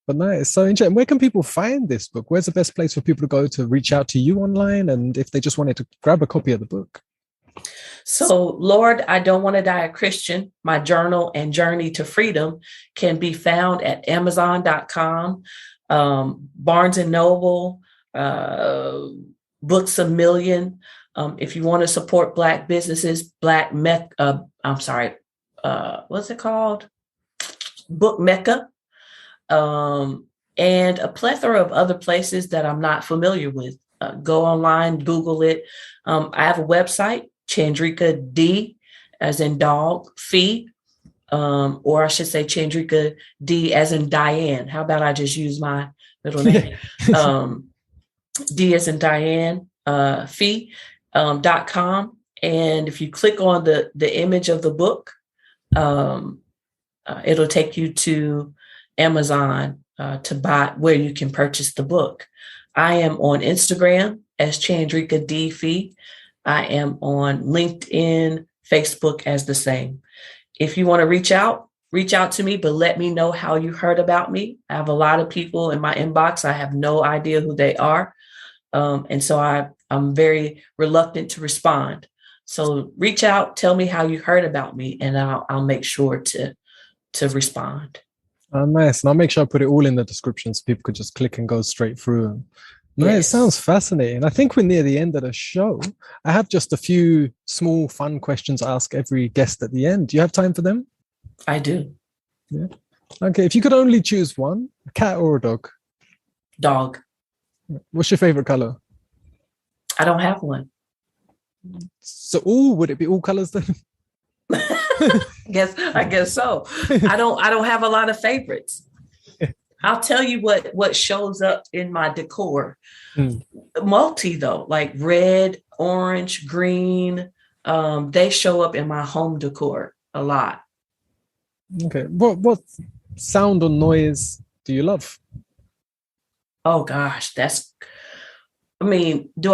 But no, it's so interesting. Where can people find this book? Where's the best place for people to go to reach out to you online? And if they just wanted to grab a copy of the book? So, Lord, I Don't Want to Die a Christian, my journal and journey to freedom, can be found at Amazon.com, Barnes and Noble, Books A Million. If you want to support Black businesses, what's it called? Book Mecca. and a plethora of other places that I'm not familiar with. Go online, Google it. I have a website, Chandrika D, as in dog, Phea, or I should say Chandrika D as in Diane. How about I just use my middle name? D as in Diane, Phea, .com. And if you click on the image of the book, it'll take you to Amazon to buy, where you can purchase the book. I am on Instagram as Chandrika D. Phea. I am on LinkedIn, Facebook as the same. If you want to reach out to me, but let me know how you heard about me. I have a lot of people in my inbox. I have no idea who they are. And so I'm very reluctant to respond. So reach out, tell me how you heard about me, and I'll make sure to respond. Oh, nice. And I'll make sure I put it all in the description so people could just click and go straight through. No, yes. It sounds fascinating. I think we're near the end of the show. I have just a few small, fun questions I ask every guest at the end. Do you have time for them? I do. Yeah. Okay. If you could only choose one, a cat or a dog? Dog. What's your favorite color? I don't have one. So, would it be all colors then? I guess so. I don't have a lot of favorites. I'll tell you what shows up in my decor. Multi though, like red, orange, green. They show up in my home decor a lot. Okay. What sound or noise do you love? Oh gosh, do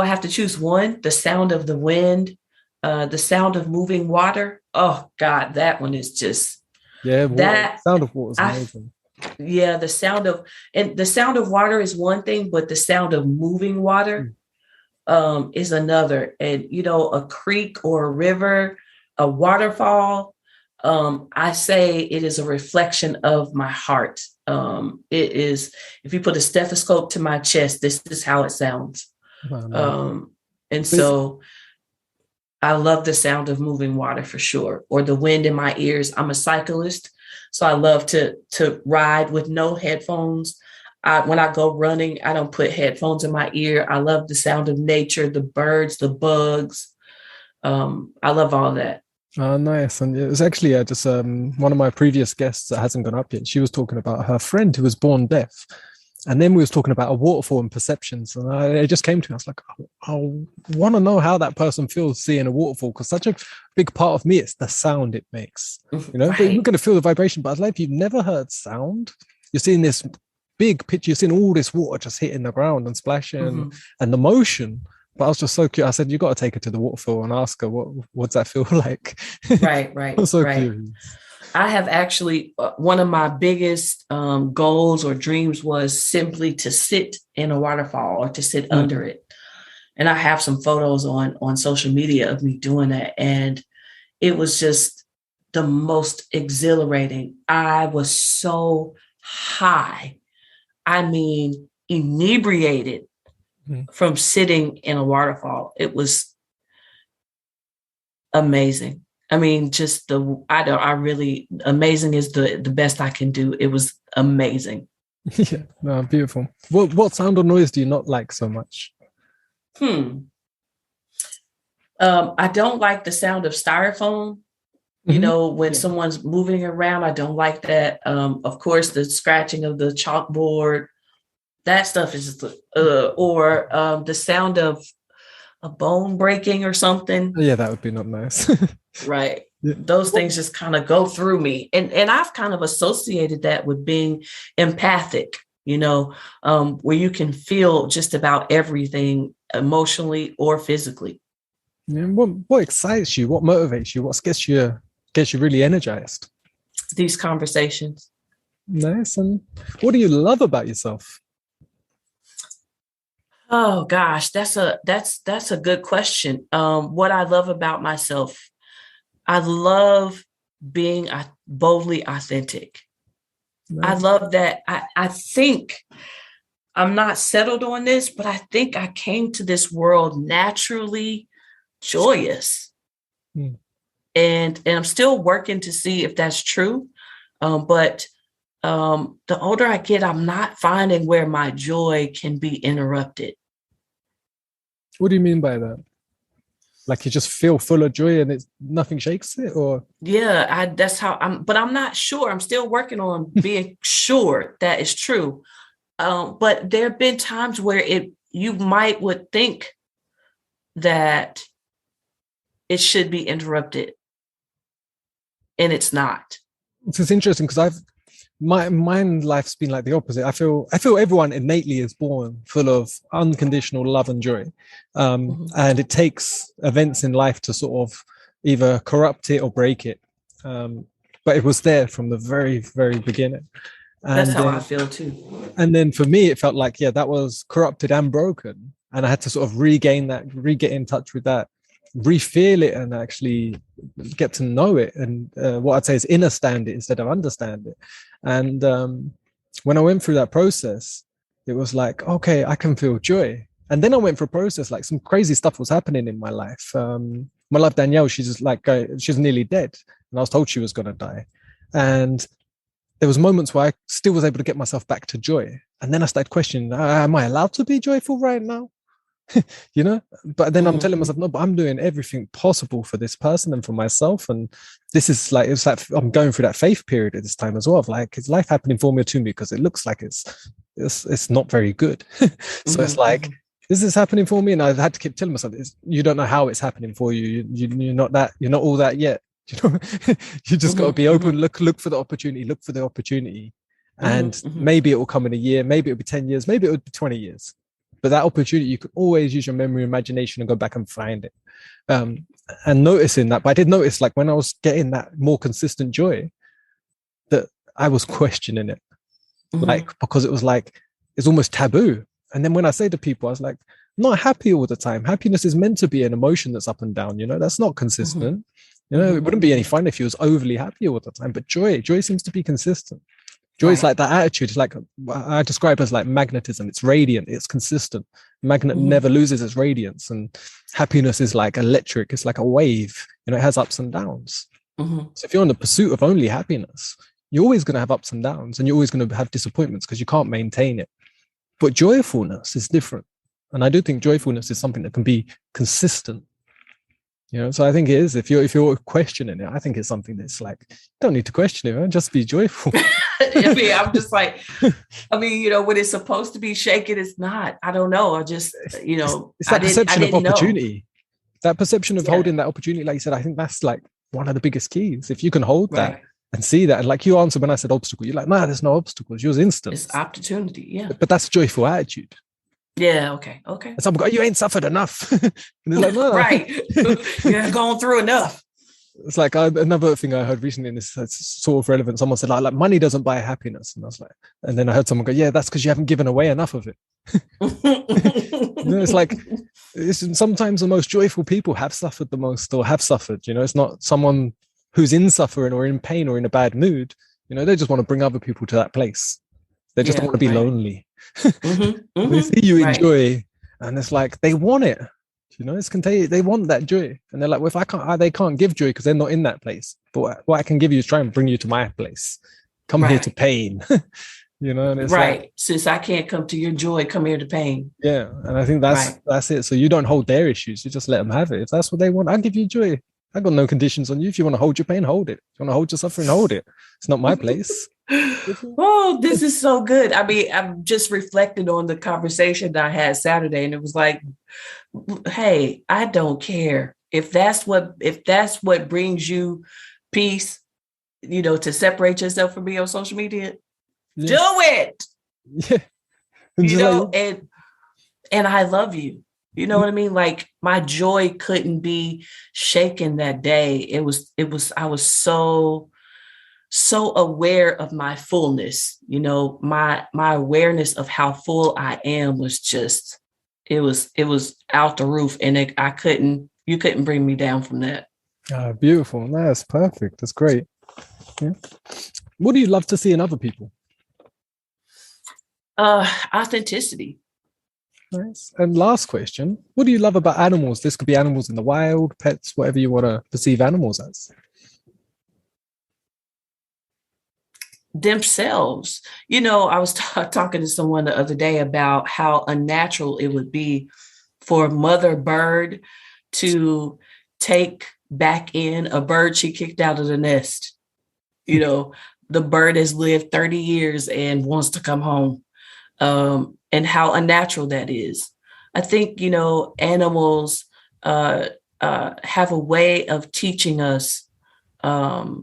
I have to choose one? The sound of the wind, the sound of moving water. Oh God, that one is just that sound of water is amazing. Yeah, the sound of water is one thing, but the sound of moving water is another. And a creek or a river, a waterfall, I say it is a reflection of my heart. It is, if you put a stethoscope to my chest, this is how it sounds. And so I love the sound of moving water for sure, or the wind in my ears. I'm a cyclist, so I love to ride with no headphones. When I go running, I don't put headphones in my ear. I love the sound of nature, the birds, the bugs. I love all that. Oh, nice. And it was actually just one of my previous guests that hasn't gone up yet. She was talking about her friend who was born deaf. And then we was talking about a waterfall and perceptions. And it just came to me. I was like, I want to know how that person feels seeing a waterfall, because such a big part of me, it's the sound it makes. Right. But you're going to feel the vibration. But if you've never heard sound, you're seeing this big picture, you're seeing all this water just hitting the ground and splashing and the motion. But I was just so curious. I said, you got to take her to the waterfall and ask her, what's that feel like? Right. I'm so curious. I have actually, one of my biggest goals or dreams was simply to sit in a waterfall or to sit under it. And I have some photos on social media of me doing that. And it was just the most exhilarating. I was so high. I mean, inebriated from sitting in a waterfall. It was amazing. I mean, just amazing is the best I can do. It was amazing. Yeah, beautiful. What sound or noise do you not like so much? I don't like the sound of styrofoam. When someone's moving around, I don't like that. Of course, the scratching of the chalkboard, that stuff is just, or the sound of a bone breaking or something. Yeah, that would be not nice. Right. Yeah. Those things just kind of go through me. And I've kind of associated that with being empathic, where you can feel just about everything emotionally or physically. Yeah, what excites you? What motivates you? What gets you really energized? These conversations. Nice. And what do you love about yourself? Oh gosh, that's a good question. What I love about myself, I love being boldly authentic. Nice. I love that. I think I'm not settled on this, but I think I came to this world naturally joyous. And I'm still working to see if that's true. But the older I get, I'm not finding where my joy can be interrupted. What do you mean by that? Like you just feel full of joy and it's nothing shakes it, or? Yeah, that's how but I'm not sure. I'm still working on being sure that is true. But there have been times where you would think that it should be interrupted, and it's not. It's interesting because my life's been like the opposite. I feel everyone innately is born full of unconditional love and joy, and it takes events in life to sort of either corrupt it or break it. But it was there from the very, very beginning. And that's how I feel too. And then for me, it felt like, yeah, that was corrupted and broken, and I had to sort of regain that, get in touch with that, refeel it, and actually get to know it. And what I'd say is understand it instead of understand it. And when I went through that process, it was like, okay, I can feel joy. And then I went through a process, like some crazy stuff was happening in my life. My love, Danielle, she's nearly dead, and I was told she was going to die. And there was moments where I still was able to get myself back to joy. And then I started questioning, am I allowed to be joyful right now? You know, but then I'm telling myself, no, but I'm doing everything possible for this person and for myself. And this is like, it's like I'm going through that faith period at this time as well. Of like, is life happening for me or to me? Because it looks like it's not very good. So it's like, this is happening for me. And I've had to keep telling myself, you don't know how it's happening for you. You're not all that yet. You know, you just got to be open, look for the opportunity. And maybe it will come in a year, maybe it'll be 10 years, maybe it will be 20 years. But that opportunity, you can always use your memory, imagination, and go back and find it. And noticing that, but I did notice, like when I was getting that more consistent joy, that I was questioning it, like because it was like it's almost taboo. And then when I say to people, I was like, I'm not happy all the time. Happiness is meant to be an emotion that's up and down. You know, that's not consistent. You know, it wouldn't be any fun if you was overly happy all the time. But joy seems to be consistent. Joy is like that attitude. It's like I describe it as like magnetism. It's radiant. It's consistent. Magnet never loses its radiance. And happiness is like electric. It's like a wave. You know, it has ups and downs. So if you're on the pursuit of only happiness, you're always going to have ups and downs, and you're always going to have disappointments because you can't maintain it. But joyfulness is different. And I do think joyfulness is something that can be consistent. You know, so I think it is. If you're questioning it, I think it's something that's like, you don't need to question it, man. Just be joyful. I mean, I'm just like, you know, when it's supposed to be shaken, it's not. I don't know. I just, you know, it's that perception of opportunity. That perception of holding that opportunity, like you said, I think that's like one of the biggest keys. If you can hold that and see that, and like you answered when I said obstacle, you're like, no, there's no obstacles. Yours instant. It's opportunity. Yeah. But that's a joyful attitude. Yeah. Okay. And someone go, you ain't suffered enough. And it's like, no. Right. You haven't gone through enough. It's like another thing I heard recently in this sort of relevant. Someone said like money doesn't buy happiness. And I was like, and then I heard someone go, yeah, that's because you haven't given away enough of it. You know, it's like, sometimes the most joyful people have suffered the most or have suffered. You know, it's not someone who's in suffering or in pain or in a bad mood. You know, they just want to bring other people to that place. They just don't want to be lonely. They see you enjoy, and it's like they want it. You know, it's contagious. They want that joy, and they're like, well, if I can't, they can't give joy because they're not in that place. But what I can give you is try and bring you to my place. Come here to pain. You know, and it's like, since I can't come to your joy, come here to pain. Yeah, and I think that's it. So you don't hold their issues; you just let them have it. If that's what they want, I'll give you joy. I got no conditions on you. If you want to hold your pain, hold it. If you want to hold your suffering, hold it. It's not my place. Oh, this is so good. I mean, I'm just reflecting on the conversation that I had Saturday, and it was like, hey, I don't care if that's what brings you peace, you know, to separate yourself from me on social media. Do it. Yeah. You know, and I love you. You know what I mean? Like my joy couldn't be shaken that day. I was so aware of my fullness. You know, my awareness of how full I am was just, it was out the roof, and you couldn't bring me down from that. Beautiful. That's perfect. That's great. Yeah. What do you love to see in other people? Authenticity. Nice. And last question, what do you love about animals? This could be animals in the wild, pets, whatever you want to perceive animals as. themselves. I was talking to someone the other day about how unnatural it would be for mother bird to take back in a bird she kicked out of the nest. The bird has lived 30 years and wants to come home, and how unnatural that is. I think, animals have a way of teaching us, how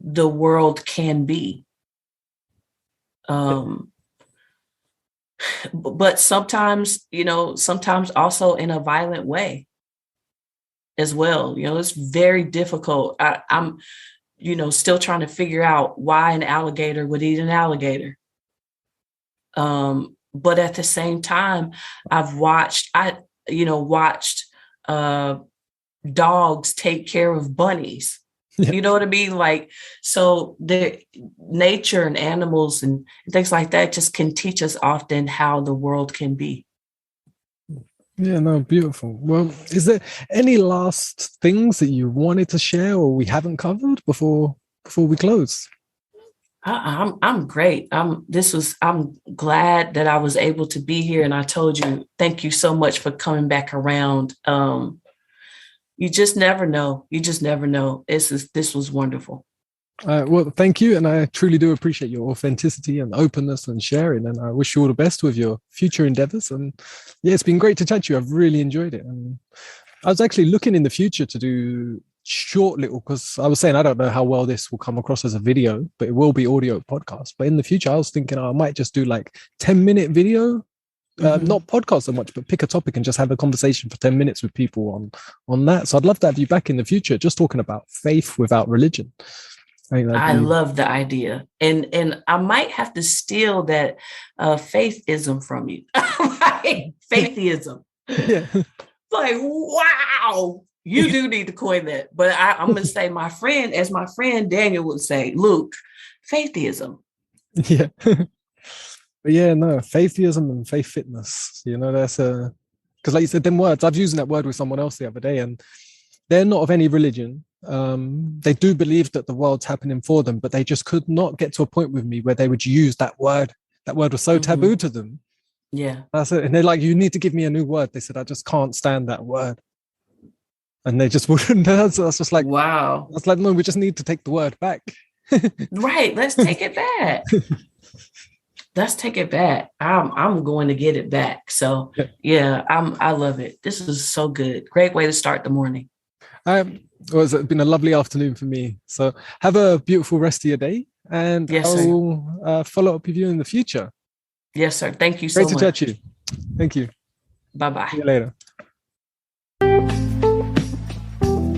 the world can be. But sometimes also in a violent way as well. It's very difficult. I'm still trying to figure out why an alligator would eat an alligator. But at the same time, I've watched dogs take care of bunnies. Yeah. You know what I mean? Like, so the nature and animals and things like that just can teach us often how the world can be. Yeah, no, beautiful. Well, is there any last things that you wanted to share or we haven't covered before we close? I'm great. I'm glad that I was able to be here, and I told you, thank you so much for coming back around. You just never know. This was wonderful. Well, thank you. And I truly do appreciate your authenticity and openness and sharing. And I wish you all the best with your future endeavors. And yeah, it's been great to chat to you. I've really enjoyed it. And I was actually looking in the future to do short little, because I was saying, I don't know how well this will come across as a video, but it will be audio podcast. But in the future, I was thinking I might just do like 10-minute video. Not podcast so much, but pick a topic and just have a conversation for 10 minutes with people on that. So I'd love to have you back in the future, just talking about faith without religion. I love the idea. And I might have to steal that faithism from you. Faithism. Yeah. Like, wow, you do need to coin that. But I'm going to say my friend Daniel would say, Luke, faithism. Yeah. But yeah, no, faithism and faith fitness, that's because like you said, them words, I was using that word with someone else the other day, and they're not of any religion. They do believe that the world's happening for them, but they just could not get to a point with me where they would use that word. That word was so taboo to them. Yeah. That's it. And they're like, you need to give me a new word. They said, I just can't stand that word. And they just wouldn't. That's just like, wow. That's like, no, we just need to take the word back. Right. Let's take it back. Let's take it back. I'm going to get it back. So yeah, I love it. This is so good. Great way to start the morning. It's been a lovely afternoon for me. So have a beautiful rest of your day, and yes, I'll follow up with you in the future. Yes, sir. Thank you so much. Great to chat to you. Thank you. Bye-bye. See you later.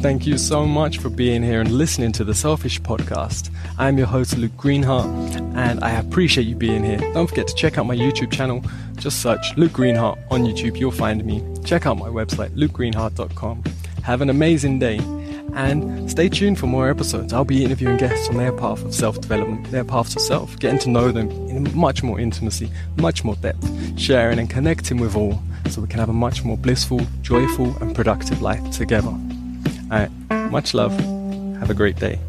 Thank you so much for being here and listening to the Selfish Podcast. I'm your host, Luke Greenheart, and I appreciate you being here. Don't forget to check out my YouTube channel. Just search Luke Greenheart on YouTube. You'll find me. Check out my website, lukegreenheart.com. Have an amazing day, and stay tuned for more episodes. I'll be interviewing guests on their path of self-development, their path to self, getting to know them in much more intimacy, much more depth, sharing and connecting with all, so we can have a much more blissful, joyful, and productive life together. All right, much love. Have a great day.